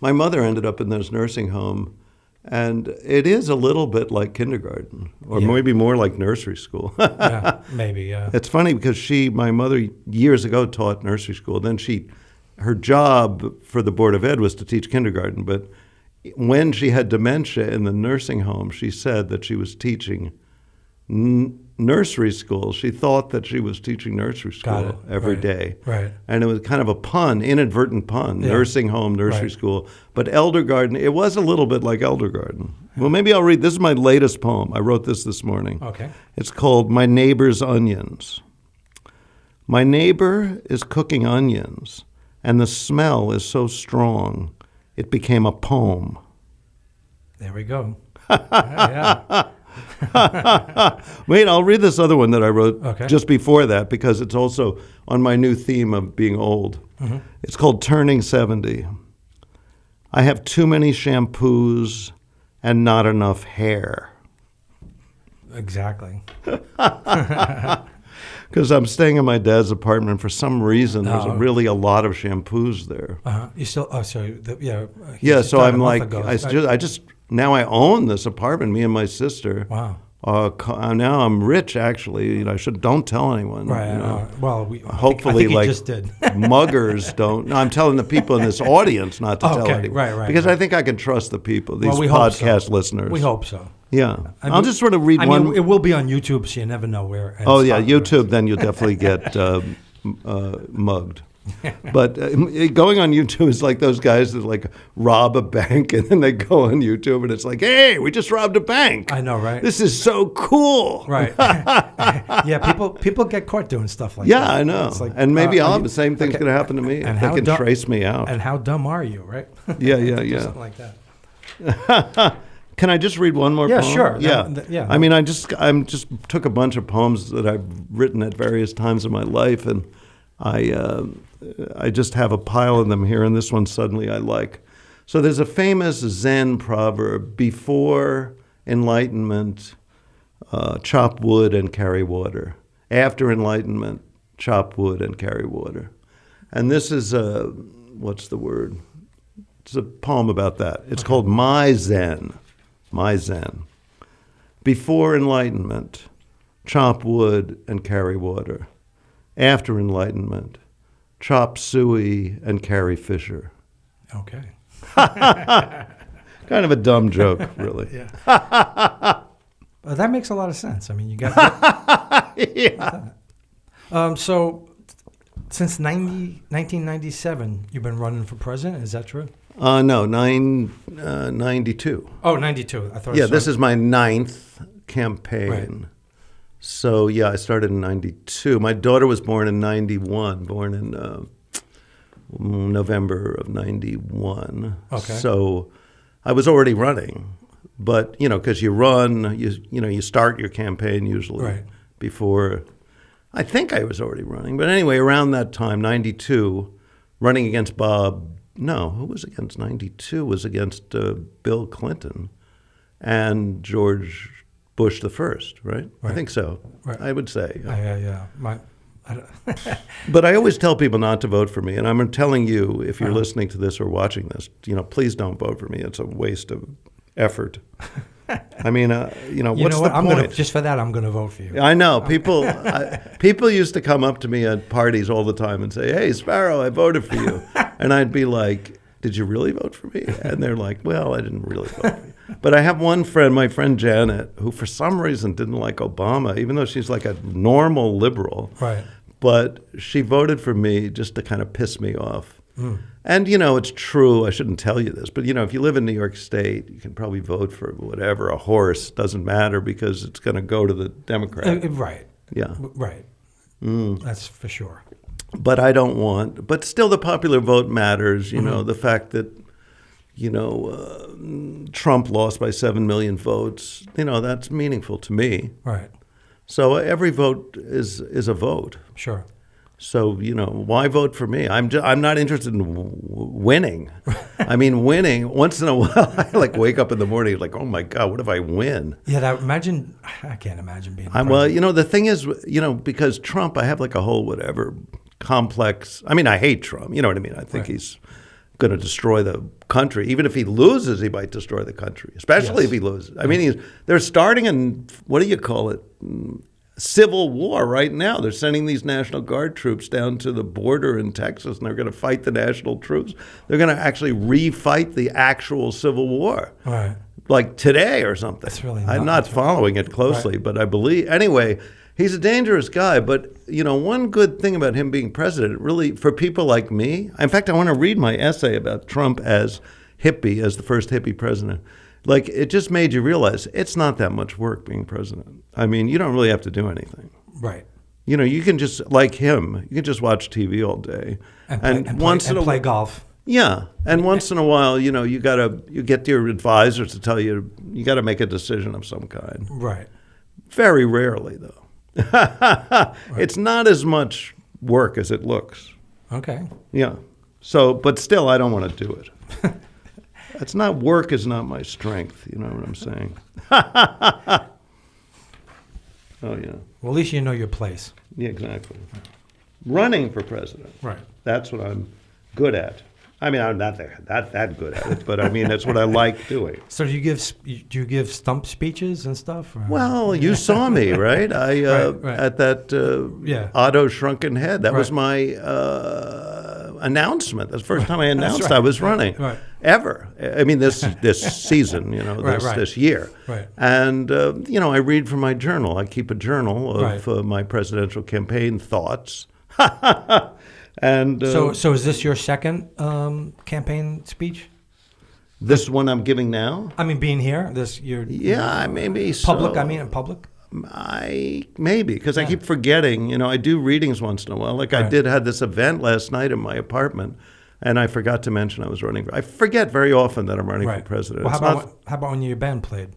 Speaker 2: My mother ended up in this nursing home, and it is a little bit like kindergarten, or maybe more like nursery school.
Speaker 1: Yeah, maybe. Yeah.
Speaker 2: It's funny because my mother years ago taught nursery school. Then her job for the Board of Ed was to teach kindergarten. But when she had dementia in the nursing home, she said that she was teaching nursery school. She thought that she was teaching nursery school every day.
Speaker 1: Right.
Speaker 2: And it was kind of a pun, inadvertent pun, nursing home, nursery school. But elder garden, it was a little bit like elder garden. Well, maybe I'll read, this is my latest poem. I wrote this morning.
Speaker 1: Okay.
Speaker 2: It's called My Neighbor's Onions. My neighbor is cooking onions, and the smell is so strong, it became a poem.
Speaker 1: There we go. Yeah.
Speaker 2: Wait, I'll read this other one that I wrote just before that, because it's also on my new theme of being old. Mm-hmm. It's called Turning 70. I have too many shampoos and not enough hair.
Speaker 1: exactly.
Speaker 2: Because I'm staying in my dad's apartment for some reason. There's really a lot of shampoos there.
Speaker 1: You still? Oh, sorry. Yeah.
Speaker 2: Yeah, so I'm
Speaker 1: month
Speaker 2: like,
Speaker 1: ago.
Speaker 2: I just now I own this apartment. Me and my sister.
Speaker 1: Wow.
Speaker 2: Now I'm rich, actually. You know, don't tell anyone.
Speaker 1: Right.
Speaker 2: You know.
Speaker 1: Well,
Speaker 2: Hopefully,
Speaker 1: I think you
Speaker 2: like
Speaker 1: just did.
Speaker 2: muggers don't. No, I'm telling the people in this audience not to tell
Speaker 1: Okay,
Speaker 2: anyone.
Speaker 1: right.
Speaker 2: Because I think I can trust the people, these
Speaker 1: we hope so.
Speaker 2: podcast listeners.
Speaker 1: We hope so.
Speaker 2: Yeah. I'll just sort of read
Speaker 1: I
Speaker 2: one.
Speaker 1: mean, it will be on YouTube, so you never know where. It
Speaker 2: Oh yeah,
Speaker 1: stops.
Speaker 2: YouTube. Then you'll definitely get mugged. But going on YouTube is like those guys that like rob a bank and then they go on YouTube and it's like, hey, we just robbed a bank.
Speaker 1: I know, right?
Speaker 2: This is so cool.
Speaker 1: Right. Yeah, people get caught doing stuff like that.
Speaker 2: Yeah, I know.
Speaker 1: It's like,
Speaker 2: and maybe the same thing's going to happen to me if they can trace me out.
Speaker 1: And how dumb are you, right?
Speaker 2: Yeah.
Speaker 1: Something like that.
Speaker 2: Can I just read one more poem?
Speaker 1: Sure.
Speaker 2: Yeah. I mean, I just took a bunch of poems that I've written at various times in my life, and I just have a pile of them here, and this one suddenly I like. So there's a famous Zen proverb: before enlightenment, chop wood and carry water. After enlightenment, chop wood and carry water. And this is what's the word? It's a poem about that. It's called My Zen. My Zen. Before enlightenment, chop wood and carry water. After enlightenment, chop suey and carry fisher.
Speaker 1: Okay.
Speaker 2: Kind of a dumb joke, really.
Speaker 1: Yeah. That makes a lot of sense. I mean, you got.
Speaker 2: Yeah.
Speaker 1: So, since 1997, you've been running for president. Is that true?
Speaker 2: No, 92.
Speaker 1: Oh, 92. I thought.
Speaker 2: Yeah, this is my 9th campaign.
Speaker 1: Right.
Speaker 2: So, yeah, I started in 92. My daughter was born in 91, born in November of 91.
Speaker 1: Okay.
Speaker 2: So I was already running. But, you know, because you run, you start your campaign usually before. I think I was already running. But anyway, around that time, 92, running against who was against 92? Was against Bill Clinton and George Bush the first, right? I think so.
Speaker 1: Right.
Speaker 2: I would say.
Speaker 1: Yeah.
Speaker 2: But I always tell people not to vote for me, and I'm telling you, if you're listening to this or watching this, please don't vote for me. It's a waste of effort. I mean, what's the point?
Speaker 1: Just for that, I'm going to vote for you.
Speaker 2: I know. People used to come up to me at parties all the time and say, hey, Sparrow, I voted for you. And I'd be like, did you really vote for me? And they're like, well, I didn't really vote for you. But I have one friend, my friend Janet, who for some reason didn't like Obama, even though she's like a normal liberal.
Speaker 1: Right.
Speaker 2: But she voted for me just to kind of piss me off. And, it's true. I shouldn't tell you this. But, if you live in New York State, you can probably vote for whatever, a horse. Doesn't matter because it's going to go to the Democrat.
Speaker 1: Right.
Speaker 2: Yeah.
Speaker 1: Right. That's for sure.
Speaker 2: But I don't want. But still the popular vote matters. The fact that, Trump lost by 7 million votes, that's meaningful to me.
Speaker 1: Right.
Speaker 2: So every vote is a vote.
Speaker 1: Sure.
Speaker 2: So, why vote for me? I'm not interested in winning. I mean, winning, once in a while, I wake up in the morning like, oh my God, what if I win?
Speaker 1: Yeah, I can't imagine being president.
Speaker 2: Well, the thing is, because Trump, I have a whole whatever complex. I mean, I hate Trump. You know what I mean? I think he's going to destroy the country. Even if he loses, he might destroy the country, especially if he loses. I mean, they're starting in, what do you call it? Civil war right now. They're sending these National Guard troops down to the border in Texas, and they're going to fight the national troops. They're going to actually refight the actual Civil War, like today or something.
Speaker 1: That's really
Speaker 2: I'm not following it closely, but I believe anyway. He's a dangerous guy, but one good thing about him being president, really, for people like me. In fact, I want to read my essay about Trump as hippie, as the first hippie president. It just made you realize it's not that much work being president. I mean, you don't really have to do anything.
Speaker 1: Right.
Speaker 2: You can just, like him, you can just watch TV all day.
Speaker 1: And play golf.
Speaker 2: Yeah. And once in a while, you get your advisors to tell you got to make a decision of some kind.
Speaker 1: Right.
Speaker 2: Very rarely, though. It's not as much work as it looks.
Speaker 1: Okay.
Speaker 2: Yeah. So, but still, I don't want to do it. Work is not my strength. You know what I'm saying? Oh, yeah.
Speaker 1: Well, at least you know your place.
Speaker 2: Yeah, exactly. Running for president.
Speaker 1: Right.
Speaker 2: That's what I'm good at. I mean, I'm not that good at it, but I mean, that's what I like doing.
Speaker 1: So do you give stump speeches and stuff? Or?
Speaker 2: Well, you saw me, right?
Speaker 1: Right.
Speaker 2: At that Otto Shrunken Head. That was my announcement. That's the first time I announced I was running ever. I mean, this season, this year.
Speaker 1: Right.
Speaker 2: And I read from my journal. I keep a journal of my presidential campaign thoughts. And
Speaker 1: so is this your second campaign speech?
Speaker 2: This one I'm giving now?
Speaker 1: I mean, being here,
Speaker 2: maybe
Speaker 1: public.
Speaker 2: so.
Speaker 1: I mean, in public.
Speaker 2: Maybe because I keep forgetting. I do readings once in a while. Like I had this event last night in my apartment, and I forgot to mention I was running. I forget very often that I'm running for president.
Speaker 1: Well, how about when your band played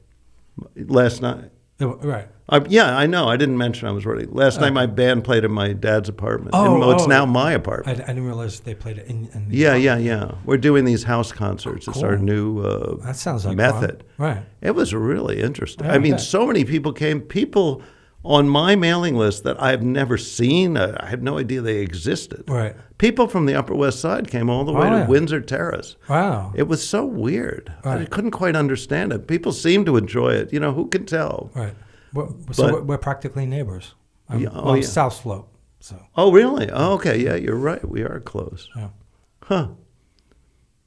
Speaker 2: last night?
Speaker 1: Right.
Speaker 2: I know. I didn't mention I was running. Last night my band played in my dad's apartment. It's now my apartment.
Speaker 1: I didn't realize they played it in the
Speaker 2: Yeah. We're doing these house concerts.
Speaker 1: Cool.
Speaker 2: It's our new
Speaker 1: that sounds like
Speaker 2: method.
Speaker 1: Fun. Right.
Speaker 2: It was really interesting.
Speaker 1: Yeah,
Speaker 2: I mean, so many people came. People on my mailing list that I've never seen. I had no idea they existed.
Speaker 1: Right.
Speaker 2: People from the Upper West Side came all the way to Windsor Terrace.
Speaker 1: Wow.
Speaker 2: It was so weird.
Speaker 1: Right.
Speaker 2: I couldn't quite understand it. People seemed to enjoy it. Who can tell?
Speaker 1: Right. So we're practically neighbors. I'm South Slope. So.
Speaker 2: Oh, really? Oh, okay. Yeah, you're right. We are close.
Speaker 1: Yeah.
Speaker 2: Huh.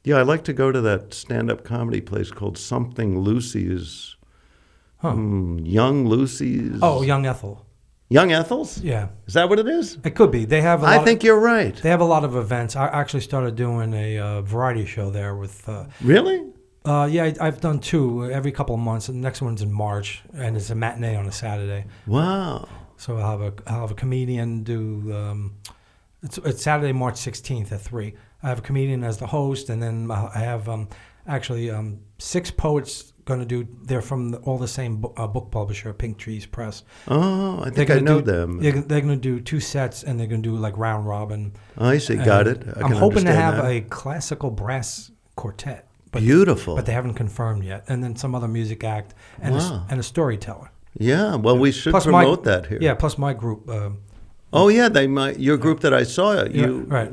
Speaker 2: Yeah, I like to go to that stand-up comedy place called Something Lucy's. Young Lucy's.
Speaker 1: Oh, Young Ethel.
Speaker 2: Young Ethel's?
Speaker 1: Yeah.
Speaker 2: Is that what it is?
Speaker 1: It could be. They have.
Speaker 2: I think you're right.
Speaker 1: They have a lot of events. I actually started doing a variety show there with.
Speaker 2: Really?
Speaker 1: Yeah, I've done 2 every couple of months. The next one's in March, and it's a matinee on a Saturday.
Speaker 2: Wow.
Speaker 1: So I'll have a comedian do. It's Saturday, March 16th at 3. I have a comedian as the host, and then I have actually 6 poets going to do. They're from all the same book publisher, Pink Trees Press.
Speaker 2: Oh, I think I know them.
Speaker 1: They're going to do 2 sets, and they're going to do like round robin.
Speaker 2: I see. Got it.
Speaker 1: I'm hoping to have a classical brass quartet.
Speaker 2: Beautiful.
Speaker 1: But they haven't confirmed yet. And then some other music act and a storyteller.
Speaker 2: Yeah, well, we should promote that here.
Speaker 1: Yeah, plus my group.
Speaker 2: Your group that I saw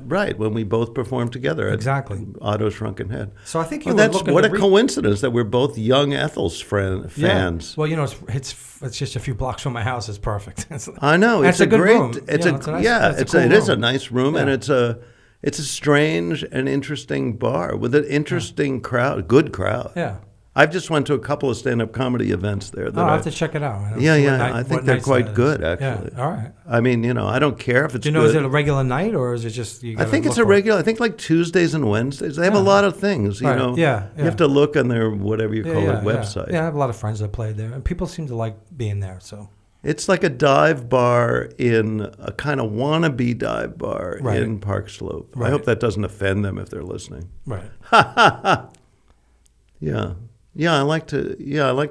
Speaker 1: right
Speaker 2: when we both performed together
Speaker 1: exactly.
Speaker 2: at Otto Shrunken Head.
Speaker 1: So I think
Speaker 2: what a coincidence that we're both young Ethel's fans.
Speaker 1: Yeah. Well, it's just a few blocks from my house. It's perfect.
Speaker 2: I know it's a
Speaker 1: good
Speaker 2: great
Speaker 1: room.
Speaker 2: It is a nice room, and it's a strange and interesting bar with an interesting crowd, good crowd.
Speaker 1: Yeah.
Speaker 2: I've just went to a couple of stand-up comedy events there.
Speaker 1: I'll have to check it out.
Speaker 2: I think they're quite good, actually.
Speaker 1: Yeah, all right.
Speaker 2: I mean, I don't care if it's
Speaker 1: Do you know, is it a regular night or is it just...
Speaker 2: I think it's a regular, I think like Tuesdays and Wednesdays. They have a lot of things, you know.
Speaker 1: Yeah.
Speaker 2: You have to look on their, whatever you call it, website.
Speaker 1: Yeah, I have a lot of friends that played there. And people seem to like being there, so...
Speaker 2: It's like a dive bar in a kind of wannabe dive bar in Park Slope. Right. I hope that doesn't offend them if they're listening.
Speaker 1: Right.
Speaker 2: Yeah. Yeah, I like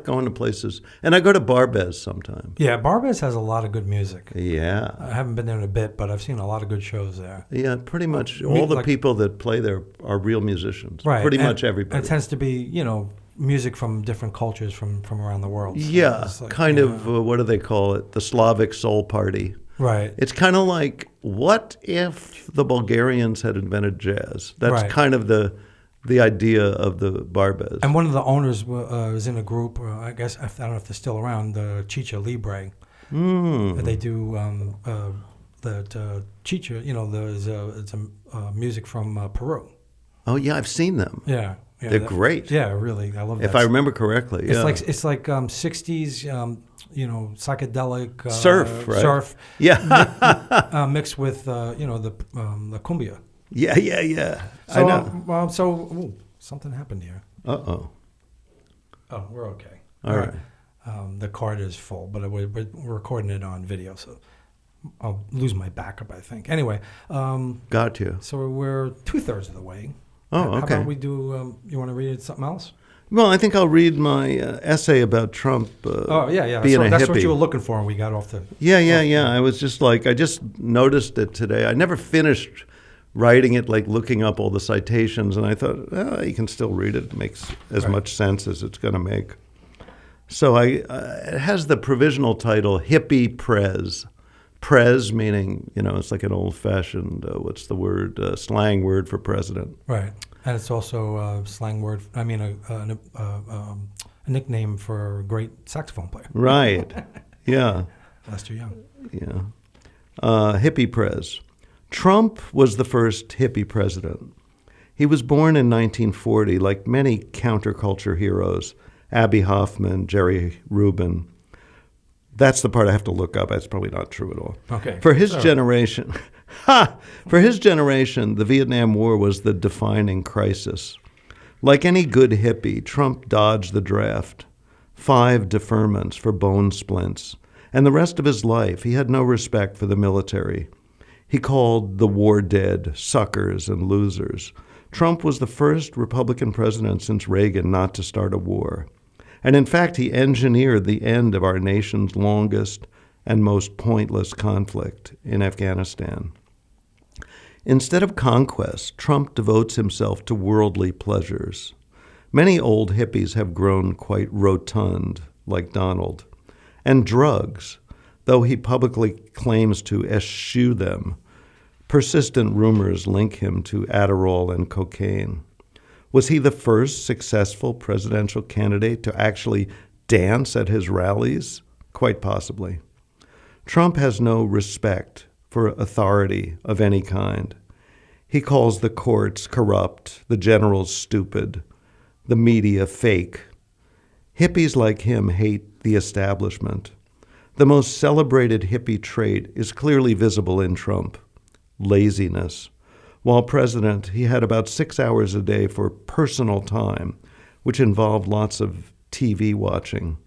Speaker 2: going to places. And I go to Barbez sometimes.
Speaker 1: Yeah, Barbez has a lot of good music.
Speaker 2: Yeah.
Speaker 1: I haven't been there in a bit, but I've seen a lot of good shows there.
Speaker 2: Yeah, pretty much all the people that play there are real musicians.
Speaker 1: Right.
Speaker 2: Pretty much everybody.
Speaker 1: It tends to be, music from different cultures from around the world. So
Speaker 2: yeah, kind of, what do they call it? The Slavic Soul Party.
Speaker 1: Right.
Speaker 2: It's kind of like, what if the Bulgarians had invented jazz? That's kind of the idea of the Barbez.
Speaker 1: And one of the owners was in a group, I guess, I don't know if they're still around, the Chicha Libre. They do the Chicha, it's music from Peru.
Speaker 2: Oh, yeah, I've seen them.
Speaker 1: Yeah.
Speaker 2: They're great.
Speaker 1: Yeah, really. I love that.
Speaker 2: If I remember correctly, yeah.
Speaker 1: It's like 60s, psychedelic
Speaker 2: surf, right?
Speaker 1: Surf.
Speaker 2: Yeah.
Speaker 1: Mixed with the cumbia.
Speaker 2: Yeah.
Speaker 1: So,
Speaker 2: I know.
Speaker 1: Something happened here.
Speaker 2: Uh-oh.
Speaker 1: Oh, we're okay.
Speaker 2: All right.
Speaker 1: The card is full, but we're recording it on video, so I'll lose my backup, I think. Anyway.
Speaker 2: Got you.
Speaker 1: So we're 2/3 of the way.
Speaker 2: Oh, okay.
Speaker 1: How about we do, you want to read something else?
Speaker 2: Well, I think I'll read my essay about Trump being a hippie.
Speaker 1: That's what you were looking for, and we got off the...
Speaker 2: Yeah. I was just I just noticed it today. I never finished writing it, looking up all the citations, and I thought, you can still read it. It makes as much sense as it's going to make. So it has the provisional title Hippie Prez. Prez meaning, it's like an old-fashioned, what's the word, slang word for president.
Speaker 1: Right. And it's also a slang word, a nickname for a great saxophone player.
Speaker 2: Right. Yeah.
Speaker 1: Lester Young.
Speaker 2: Yeah. Hippie Prez. Trump was the first hippie president. He was born in 1940, like many counterculture heroes, Abby Hoffman, Jerry Rubin. That's the part I have to look up. That's probably not true at all.
Speaker 1: Okay.
Speaker 2: For his generation, the Vietnam War was the defining crisis. Like any good hippie, Trump dodged the draft. 5 deferments for bone splints. And the rest of his life, he had no respect for the military. He called the war dead suckers and losers. Trump was the first Republican president since Reagan not to start a war. And in fact, he engineered the end of our nation's longest and most pointless conflict in Afghanistan. Instead of conquest, Trump devotes himself to worldly pleasures. Many old hippies have grown quite rotund, like Donald. And drugs, though he publicly claims to eschew them, persistent rumors link him to Adderall and cocaine. Was he the first successful presidential candidate to actually dance at his rallies? Quite possibly. Trump has no respect for authority of any kind. He calls the courts corrupt, the generals stupid, the media fake. Hippies like him hate the establishment. The most celebrated hippie trait is clearly visible in Trump: laziness. While president, he had about 6 hours a day for personal time, which involved lots of TV watching.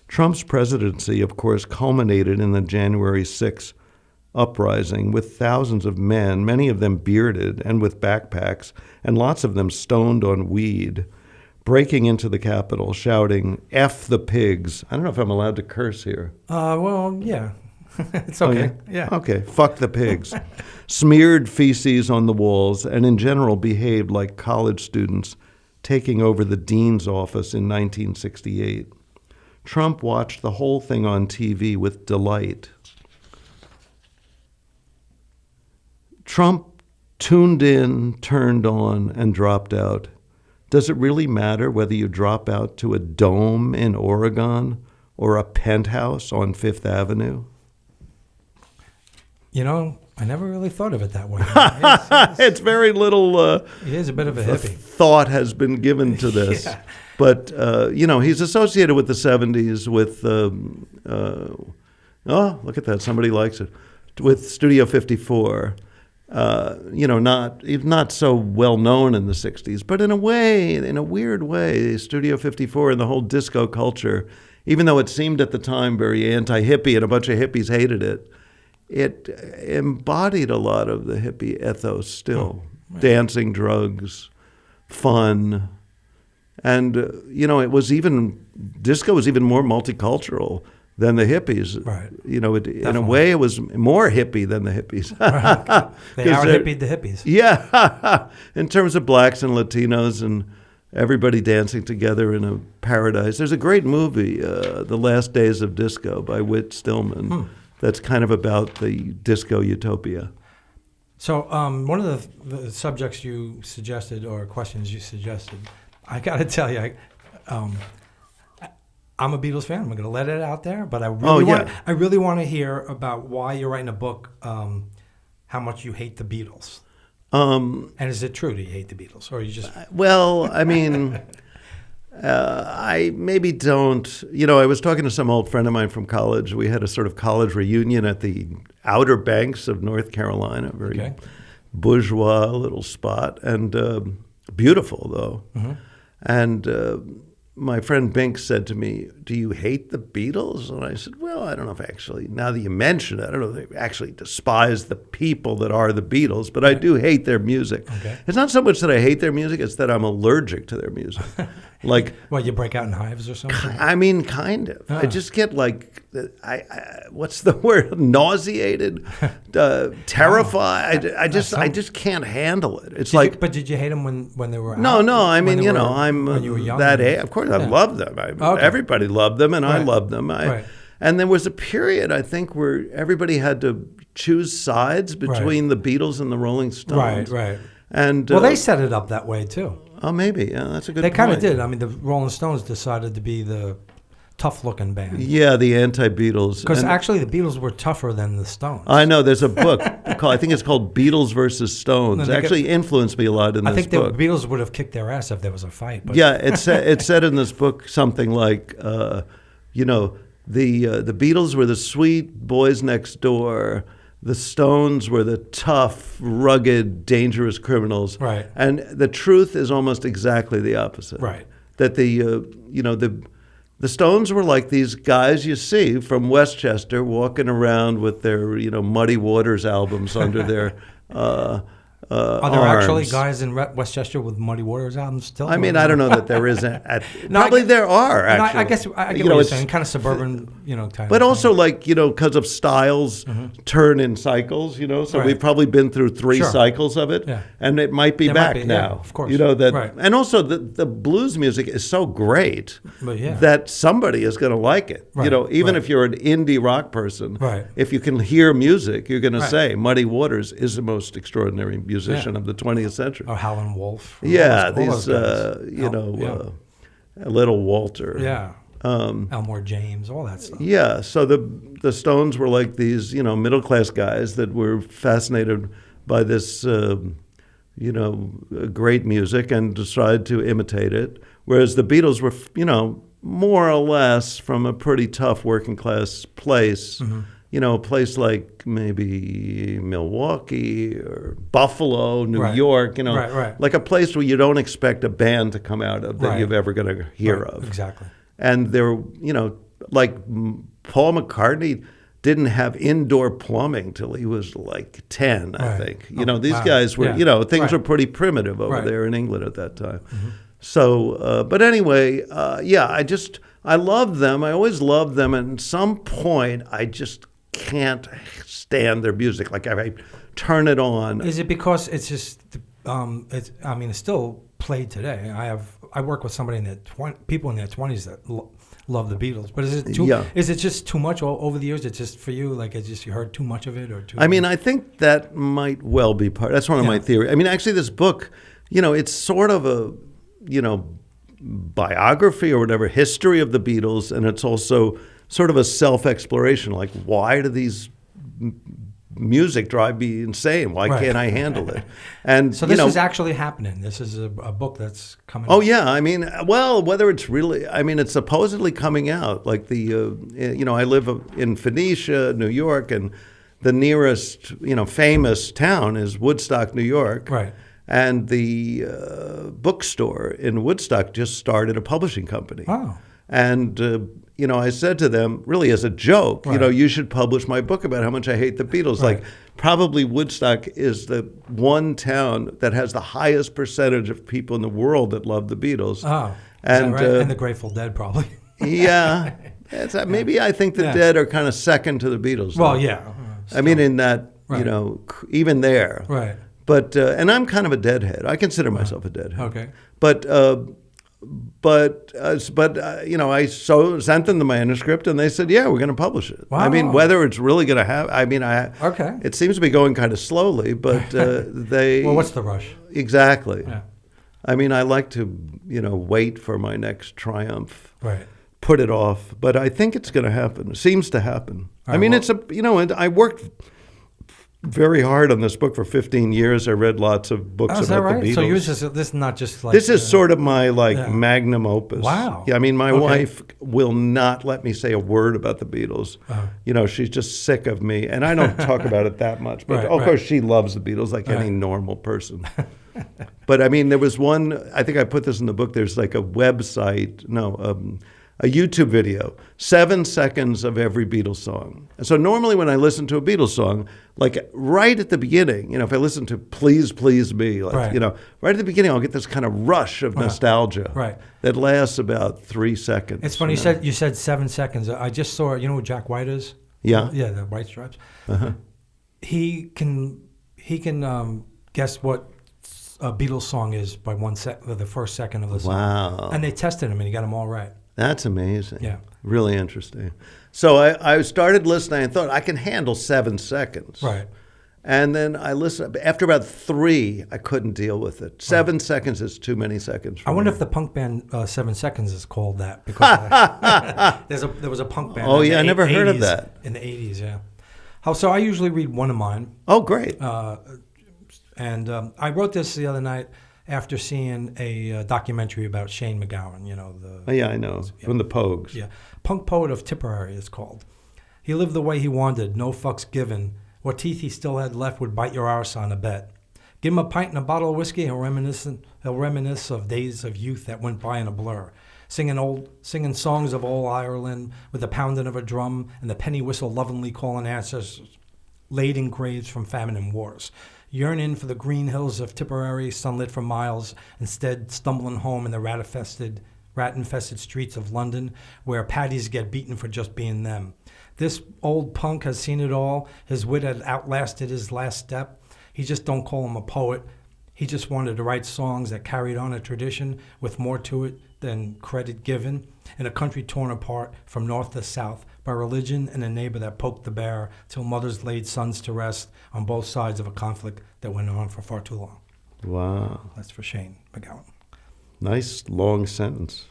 Speaker 2: Trump's presidency, of course, culminated in the January 6th uprising with thousands of men, many of them bearded and with backpacks, and lots of them stoned on weed, breaking into the Capitol, shouting, "F the pigs." I don't know if I'm allowed to curse here.
Speaker 1: Well, yeah. It's okay. Yeah.
Speaker 2: Okay. Fuck the pigs. Smeared feces on the walls and in general behaved like college students taking over the dean's office in 1968. Trump watched the whole thing on TV with delight. Trump tuned in, turned on, and dropped out. Does it really matter whether you drop out to a dome in Oregon or a penthouse on Fifth Avenue?
Speaker 1: I never really thought of it that way.
Speaker 2: It's very little.
Speaker 1: He is a bit of a hippie.
Speaker 2: Thought has been given to this.
Speaker 1: Yeah.
Speaker 2: But, he's associated with the 70s with, look at that, somebody likes it, with Studio 54. Not so well known in the 60s, but in a weird way, Studio 54 and the whole disco culture, even though it seemed at the time very anti-hippie and a bunch of hippies hated it, it embodied a lot of the hippie ethos still. Right. Dancing, drugs, fun. And, disco was even more multicultural than the hippies.
Speaker 1: Right.
Speaker 2: In a way, it was more hippie than the hippies.
Speaker 1: Right. They out-hippied the hippies.
Speaker 2: Yeah. In terms of blacks and Latinos and everybody dancing together in a paradise. There's a great movie, The Last Days of Disco by Whit Stillman. That's kind of about the disco utopia.
Speaker 1: So one of the subjects you suggested or questions you suggested, I got to tell you, I'm a Beatles fan. I'm going to let it out there, but I really want to hear about why you're writing a book, how much you hate the Beatles. And is it true that you hate the Beatles, or you just? Well,
Speaker 2: I mean, I maybe don't. I was talking to some old friend of mine from college. We had a sort of college reunion at the Outer Banks of North Carolina, very bourgeois little spot, and beautiful though. Mm-hmm. And my friend Bink said to me, "Do you hate the Beatles?" And I said, "Well, I don't know if actually, now that you mention it, I don't know if I actually despise the people that are the Beatles, but I do hate their music." Okay. It's not so much that I hate their music, it's that I'm allergic to their music. Like,
Speaker 1: What, you break out in hives or something?
Speaker 2: I mean, kind of. I just get like, what's the word? Nauseated, terrified. I just can't handle it. It's
Speaker 1: But did you hate them when they were
Speaker 2: no,
Speaker 1: out?
Speaker 2: no. I mean,
Speaker 1: when
Speaker 2: I'm
Speaker 1: you were young
Speaker 2: that age. Of course, I loved them. Everybody loved them, and I loved them. And there was a period, I think, where everybody had to choose sides between the Beatles and the Rolling Stones.
Speaker 1: Right.
Speaker 2: And
Speaker 1: well, they set it up that way too.
Speaker 2: Oh, maybe. Yeah, that's a good point.
Speaker 1: They kind of did. I mean, the Rolling Stones decided to be the tough-looking band.
Speaker 2: Yeah, the anti-Beatles.
Speaker 1: Because actually, the Beatles were tougher than the Stones.
Speaker 2: I know. There's a book I think it's called Beatles versus Stones. It actually influenced me a lot in this book.
Speaker 1: I think the Beatles would have kicked their ass if there was a fight. But.
Speaker 2: Yeah, it said in this book something like, the Beatles were the sweet boys next door. The Stones were the tough, rugged, dangerous criminals.
Speaker 1: Right.
Speaker 2: And the truth is almost exactly the opposite.
Speaker 1: Right.
Speaker 2: That the Stones were like these guys you see from Westchester walking around with their, Muddy Waters albums under their
Speaker 1: Are there actually guys in Westchester with Muddy Waters albums still?
Speaker 2: I mean, I don't know that there is. Probably there are, actually.
Speaker 1: I guess I get what you're saying, kind of suburban, type.
Speaker 2: But also, because of styles turn in cycles, so we've probably been through three cycles of it, and it might be back now.
Speaker 1: Yeah, of course.
Speaker 2: And also the blues music is so great that somebody is going to like it. Even if you're an indie rock person, if you can hear music, you're going to say Muddy Waters is the most extraordinary musician of the 20th century.
Speaker 1: Or Howlin' Wolf.
Speaker 2: Little Walter.
Speaker 1: Yeah. Elmore James, all that stuff.
Speaker 2: Yeah, so the Stones were like these, middle-class guys that were fascinated by this, great music and decided to imitate it, whereas the Beatles were, more or less from a pretty tough working-class place, a place like maybe Milwaukee or Buffalo, New York, like a place where you don't expect a band to come out of that you're ever going to hear of.
Speaker 1: Exactly.
Speaker 2: And there, like Paul McCartney didn't have indoor plumbing till he was like 10, I think. These guys were, things were pretty primitive over there in England at that time. So, but anyway, I loved them. I always loved them. And at some point, I just can't stand their music. Like I turn it on.
Speaker 1: Is it because it's just, it's still played today. I work with somebody in their people in their 20s that love the Beatles. But is it is it just too much over the years? It's just for you, like it's just you heard too much of it or too.
Speaker 2: I mean, I think that might well be part. That's one of my theories. I mean, actually, this book, it's sort of a, biography or whatever, history of the Beatles, and it's also sort of a self-exploration. Like, why do these music drive me insane? Why can't I handle it? And
Speaker 1: so this is actually happening. This is a book that's coming
Speaker 2: out.
Speaker 1: Oh,
Speaker 2: yeah. I mean, well, whether it's really, it's supposedly coming out. Like I live in Phoenicia, New York, and the nearest, famous town is Woodstock, New York.
Speaker 1: Right.
Speaker 2: And the bookstore in Woodstock just started a publishing company.
Speaker 1: Oh.
Speaker 2: And, I said to them, really as a joke, you should publish my book about how much I hate the Beatles.
Speaker 1: Right.
Speaker 2: Like, probably Woodstock is the one town that has the highest percentage of people in the world that love the Beatles.
Speaker 1: Oh,
Speaker 2: and,
Speaker 1: and the Grateful Dead, probably.
Speaker 2: Yeah. Maybe I think the Dead are kind of second to the Beatles.
Speaker 1: Well, yeah.
Speaker 2: I mean, in that, even there.
Speaker 1: Right.
Speaker 2: But and I'm kind of a deadhead. I consider myself a deadhead.
Speaker 1: Okay.
Speaker 2: But I sent them the manuscript, and they said, "Yeah, we're going to publish it."
Speaker 1: Wow.
Speaker 2: I mean, whether it's really going to have,
Speaker 1: okay.
Speaker 2: It seems to be going kind of slowly, but they.
Speaker 1: Well, what's the rush?
Speaker 2: Exactly.
Speaker 1: Yeah.
Speaker 2: I mean, I like to, wait for my next triumph.
Speaker 1: Right.
Speaker 2: Put it off, but I think it's going to happen. It seems to happen.
Speaker 1: Right,
Speaker 2: I mean, I worked very hard on this book for 15 years. I read lots of books about the Beatles.
Speaker 1: So yours is this is not just like
Speaker 2: this is sort of my magnum opus.
Speaker 1: Wow.
Speaker 2: Yeah, I mean, my wife will not let me say a word about the Beatles. She's just sick of me, and I don't talk about it that much. But of course, she loves the Beatles like any normal person. But I mean, there was one. I think I put this in the book. There's like a website. a YouTube video, 7 seconds of every Beatles song. And so normally when I listen to a Beatles song, like right at the beginning, you know, if I listen to Please Please Me, like,
Speaker 1: Right.
Speaker 2: you know, right at the beginning, I'll get this kind of rush of nostalgia
Speaker 1: Right.
Speaker 2: that lasts about 3 seconds.
Speaker 1: It's funny
Speaker 2: you know?
Speaker 1: you said 7 seconds. I just saw, you know who Jack White is?
Speaker 2: Yeah.
Speaker 1: Yeah, the White Stripes.
Speaker 2: Uh-huh.
Speaker 1: He can guess what a Beatles song is by the first second of the song.
Speaker 2: Wow.
Speaker 1: And they tested him and he got them all right.
Speaker 2: That's amazing.
Speaker 1: Yeah.
Speaker 2: Really interesting. So I started listening and thought, I can handle 7 seconds.
Speaker 1: Right.
Speaker 2: And then I listened. After about 3, I couldn't deal with it. 7 seconds is too many seconds for
Speaker 1: I wonder
Speaker 2: me.
Speaker 1: if the punk band 7 Seconds is called that because there was a punk band.
Speaker 2: Oh,
Speaker 1: in the
Speaker 2: yeah, I never heard of
Speaker 1: 80s
Speaker 2: that.
Speaker 1: In the 80s, yeah. So I usually read one of mine.
Speaker 2: Oh, great.
Speaker 1: And I wrote this the other night after seeing a documentary about Shane MacGowan, you know.
Speaker 2: Oh, yeah, I know. From the Pogues.
Speaker 1: Yeah. Punk Poet of Tipperary, it's called. He lived the way he wanted, no fucks given. What teeth he still had left would bite your arse on a bet. Give him a pint and a bottle of whiskey, he'll reminisce of days of youth that went by in a blur. Singing songs of old Ireland with the pounding of a drum and the penny whistle lovingly calling ancestors laid in graves from famine and wars. Yearning for the green hills of Tipperary, sunlit for miles, instead stumbling home in the rat-infested streets of London, where paddies get beaten for just being them. This old punk has seen it all. His wit had outlasted his last step. He just don't call him a poet. He just wanted to write songs that carried on a tradition with more to it than credit given, in a country torn apart from north to south by religion and a neighbor that poked the bear till mothers laid sons to rest on both sides of a conflict that went on for far too long.
Speaker 2: Wow.
Speaker 1: That's for Shane MacGowan.
Speaker 2: Nice long sentence.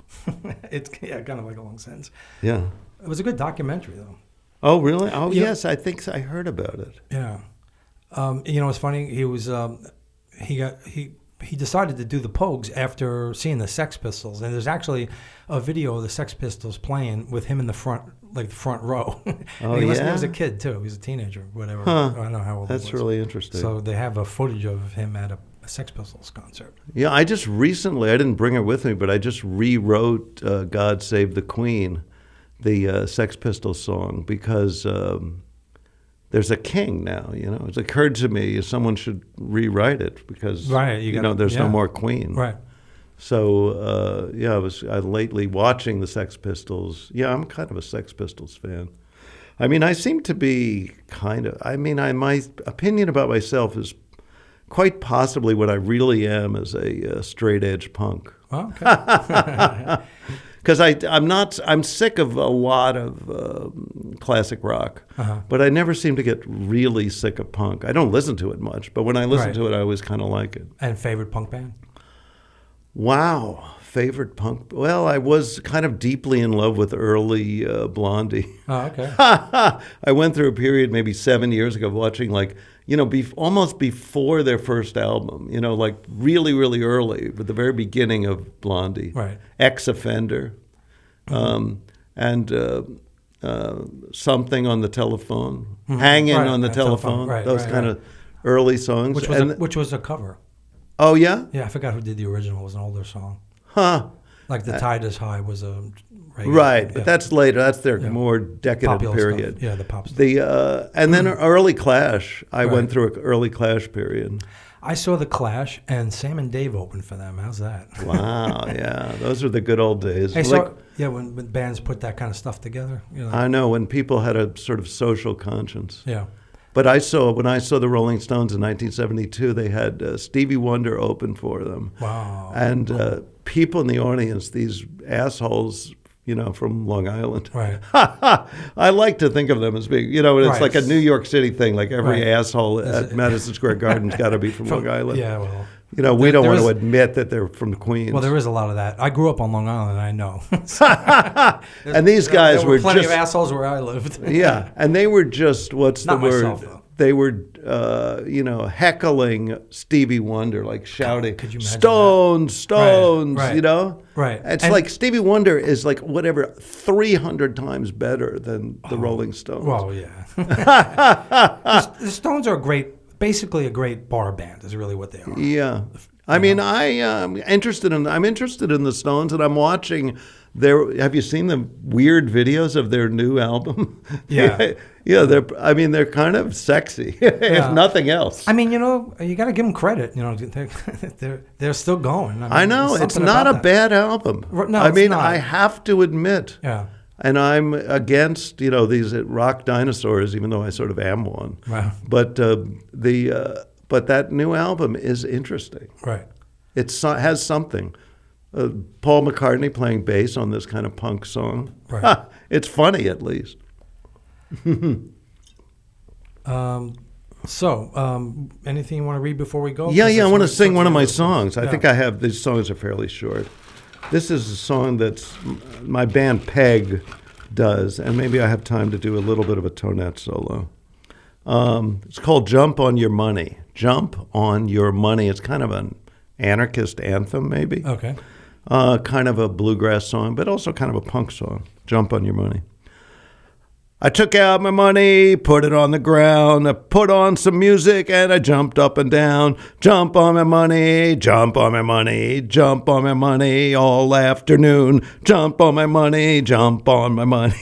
Speaker 1: It's kind of like a long sentence.
Speaker 2: Yeah.
Speaker 1: It was a good documentary, though.
Speaker 2: Oh, really? Oh,
Speaker 1: Yeah.
Speaker 2: yes. I think I heard about it.
Speaker 1: Yeah. You know, it's funny. He was he decided to do the Pogues after seeing the Sex Pistols, and there's actually a video of the Sex Pistols playing with him in the front row.
Speaker 2: Oh,
Speaker 1: he
Speaker 2: yeah?
Speaker 1: was a kid too. He was a teenager, whatever.
Speaker 2: Huh.
Speaker 1: I don't know how old he was.
Speaker 2: That's really interesting.
Speaker 1: So they have a footage of him at a Sex Pistols concert.
Speaker 2: Yeah, I just recently, I didn't bring it with me, but I just rewrote God Save the Queen, the Sex Pistols song, because there's a king now, you know. It's occurred to me someone should rewrite it because, there's no more queen.
Speaker 1: Right.
Speaker 2: So, I lately watching the Sex Pistols. Yeah, I'm kind of a Sex Pistols fan. I mean, I seem to be my opinion about myself is quite possibly what I really am as a straight edge punk.
Speaker 1: Oh, okay.
Speaker 2: Because I'm sick of a lot of classic rock, but I never seem to get really sick of punk. I don't listen to it much, but when I listen to it, I always kind of like it.
Speaker 1: And favorite punk band?
Speaker 2: Wow, favorite punk. Well, I was kind of deeply in love with early Blondie.
Speaker 1: Oh, okay.
Speaker 2: I went through a period maybe 7 years ago watching almost before their first album, like really, really early, but the very beginning of Blondie.
Speaker 1: Right.
Speaker 2: Ex-Offender, and Something on the Telephone, Hanging on the Telephone, those kind of early songs.
Speaker 1: Which was a cover.
Speaker 2: Oh, yeah?
Speaker 1: Yeah, I forgot who did the original. It was an older song.
Speaker 2: Huh.
Speaker 1: Like The Tide is High was a reggae.
Speaker 2: Right, but that's later. That's their more decadent
Speaker 1: Popular
Speaker 2: period.
Speaker 1: stuff. Yeah, the pop stuff.
Speaker 2: And then early Clash. I went through an early Clash period.
Speaker 1: I saw The Clash, and Sam and Dave opened for them. How's that?
Speaker 2: Wow, yeah. Those were the good old days.
Speaker 1: Hey, when bands put that kind of stuff together.
Speaker 2: I know, when people had a sort of social conscience.
Speaker 1: Yeah.
Speaker 2: But when I saw the Rolling Stones in 1972, they had Stevie Wonder open for them.
Speaker 1: Wow.
Speaker 2: And people in the audience, these assholes, from Long Island.
Speaker 1: Right.
Speaker 2: I like to think of them as being, it's like a New York City thing. Like every asshole at Madison Square Garden's got to be from Long Island.
Speaker 1: Yeah, well.
Speaker 2: We don't want to admit that they're from Queens.
Speaker 1: Well, there is a lot of that. I grew up on Long Island, I know.
Speaker 2: And these guys
Speaker 1: there were
Speaker 2: were
Speaker 1: plenty
Speaker 2: just
Speaker 1: of assholes where I lived.
Speaker 2: Yeah, and they were just
Speaker 1: Not
Speaker 2: the word?
Speaker 1: myself, though.
Speaker 2: They were, heckling Stevie Wonder, like shouting,
Speaker 1: Could you imagine
Speaker 2: "Stones, Stones,"
Speaker 1: Right. Right.
Speaker 2: It's like Stevie Wonder is like 300 times better than the Rolling Stones.
Speaker 1: Well, yeah. The Stones are basically a great bar band is really what they are.
Speaker 2: Yeah. I mean, I'm interested in the Stones, and I'm watching have you seen the weird videos of their new album?
Speaker 1: Yeah.
Speaker 2: Yeah, they're kind of sexy, if nothing else.
Speaker 1: I mean, you got to give them credit. They're still going.
Speaker 2: I know it's not a bad album.
Speaker 1: No,
Speaker 2: I mean,
Speaker 1: not.
Speaker 2: I have to admit.
Speaker 1: Yeah.
Speaker 2: And I'm against, these rock dinosaurs, even though I sort of am one.
Speaker 1: Wow.
Speaker 2: But but that new album is interesting.
Speaker 1: Right.
Speaker 2: It has something. Paul McCartney playing bass on this kind of punk song.
Speaker 1: Right.
Speaker 2: It's funny, at least.
Speaker 1: Anything you want to read before we go?
Speaker 2: Yeah, I want to sing one of my songs. I think I have, these songs are fairly short. This is a song that's my band Peg does, and maybe I have time to do a little bit of a tonette solo. It's called Jump on Your Money. Jump on Your Money. It's kind of an anarchist anthem, maybe.
Speaker 1: Okay.
Speaker 2: Kind of a bluegrass song, but also kind of a punk song. Jump on Your Money. I took out my money, put it on the ground, I put on some music and I jumped up and down. Jump on my money, jump on my money, jump on my money all afternoon. Jump on my money, jump on my money,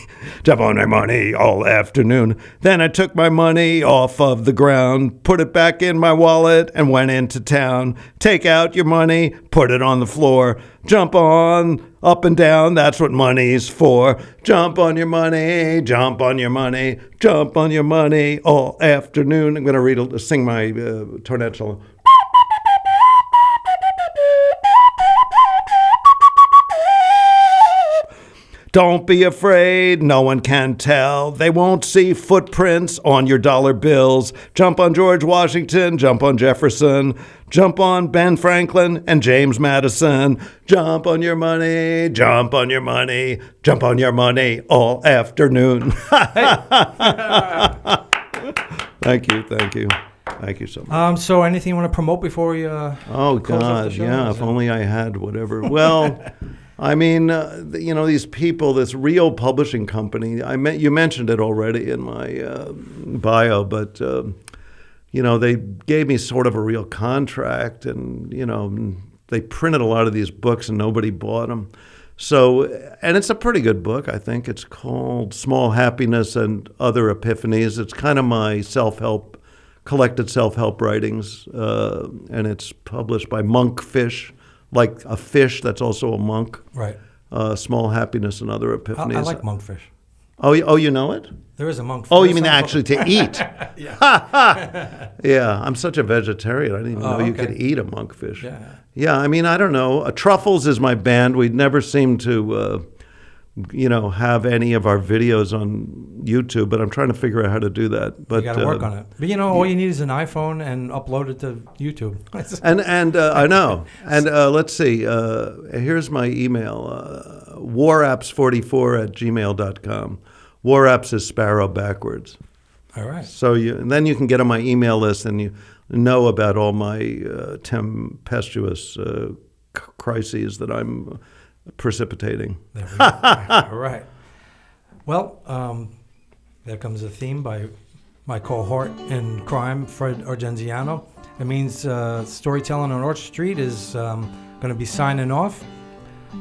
Speaker 2: jump on my money all afternoon. Then I took my money off of the ground, put it back in my wallet and went into town. Take out your money, put it on the floor. Jump on, up and down, that's what money's for. Jump on your money, jump on your money, jump on your money all afternoon. I'm going to sing my tornado solo. Don't be afraid, no one can tell. They won't see footprints on your dollar bills. Jump on George Washington, jump on Jefferson, jump on Ben Franklin and James Madison. Jump on your money, jump on your money, jump on your money all afternoon. Thank you. Thank you so much.
Speaker 1: So anything you want to promote before we
Speaker 2: oh,
Speaker 1: close off the
Speaker 2: God,
Speaker 1: show?
Speaker 2: yeah, if only I had whatever. Well... I mean, these people, this real publishing company, you mentioned it already in my bio, but, they gave me sort of a real contract and, they printed a lot of these books and nobody bought them. So, and it's a pretty good book, I think. It's called Small Happiness and Other Epiphanies. It's kind of my collected self-help writings, and it's published by Monkfish. Like a fish that's also a monk. Right. Small Happiness and Other Epiphanies.
Speaker 1: I like Monkfish.
Speaker 2: Oh, you know it?
Speaker 1: There is a monkfish.
Speaker 2: Oh, you mean actually to eat?
Speaker 1: Yeah.
Speaker 2: Yeah, I'm such a vegetarian. I didn't even know you could eat a monkfish. Yeah, I mean, I don't know. Truffles is my band. We'd never seem to... have any of our videos on YouTube, but I'm trying to figure out how to do that. But
Speaker 1: you got to work on it. But all you need is an iPhone and upload it to YouTube.
Speaker 2: and I know. And let's see. Here's my email: warapps44@gmail.com. Warapps is Sparrow backwards.
Speaker 1: All right.
Speaker 2: So then you can get on my email list and you know about all my tempestuous crises that I'm precipitating.
Speaker 1: There we go. All right. Well, there comes a theme by my cohort in crime, Fred Argenziano. It means storytelling on Orchard Street is going to be signing off.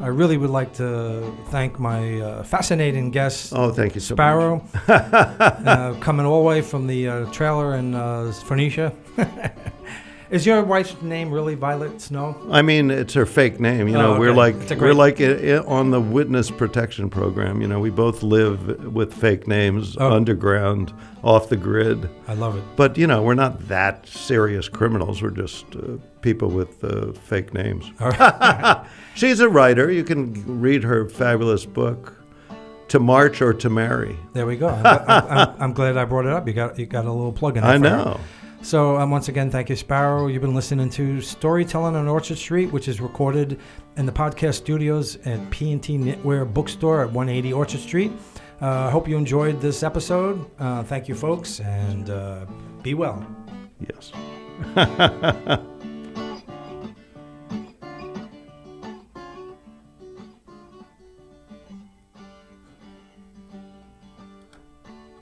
Speaker 1: I really would like to thank my fascinating guest,
Speaker 2: thank you so
Speaker 1: Sparrow, coming all the way from the trailer in Phoenicia. Is your wife's name really Violet Snow?
Speaker 2: I mean, it's her fake name.
Speaker 1: Okay.
Speaker 2: We're like on the witness protection program. We both live with fake names underground, off the grid.
Speaker 1: I love it.
Speaker 2: But we're not that serious criminals. We're just people with fake names. All right. She's a writer. You can read her fabulous book, To March or to Marry.
Speaker 1: There we go. I'm glad I brought it up. You got a little plug in there.
Speaker 2: I know.
Speaker 1: So once again, thank you, Sparrow. You've been listening to Storytelling on Orchard Street, which is recorded in the podcast studios at P&T Knitwear Bookstore at 180 Orchard Street. I hope you enjoyed this episode. Thank you, folks, and be well.
Speaker 2: Yes.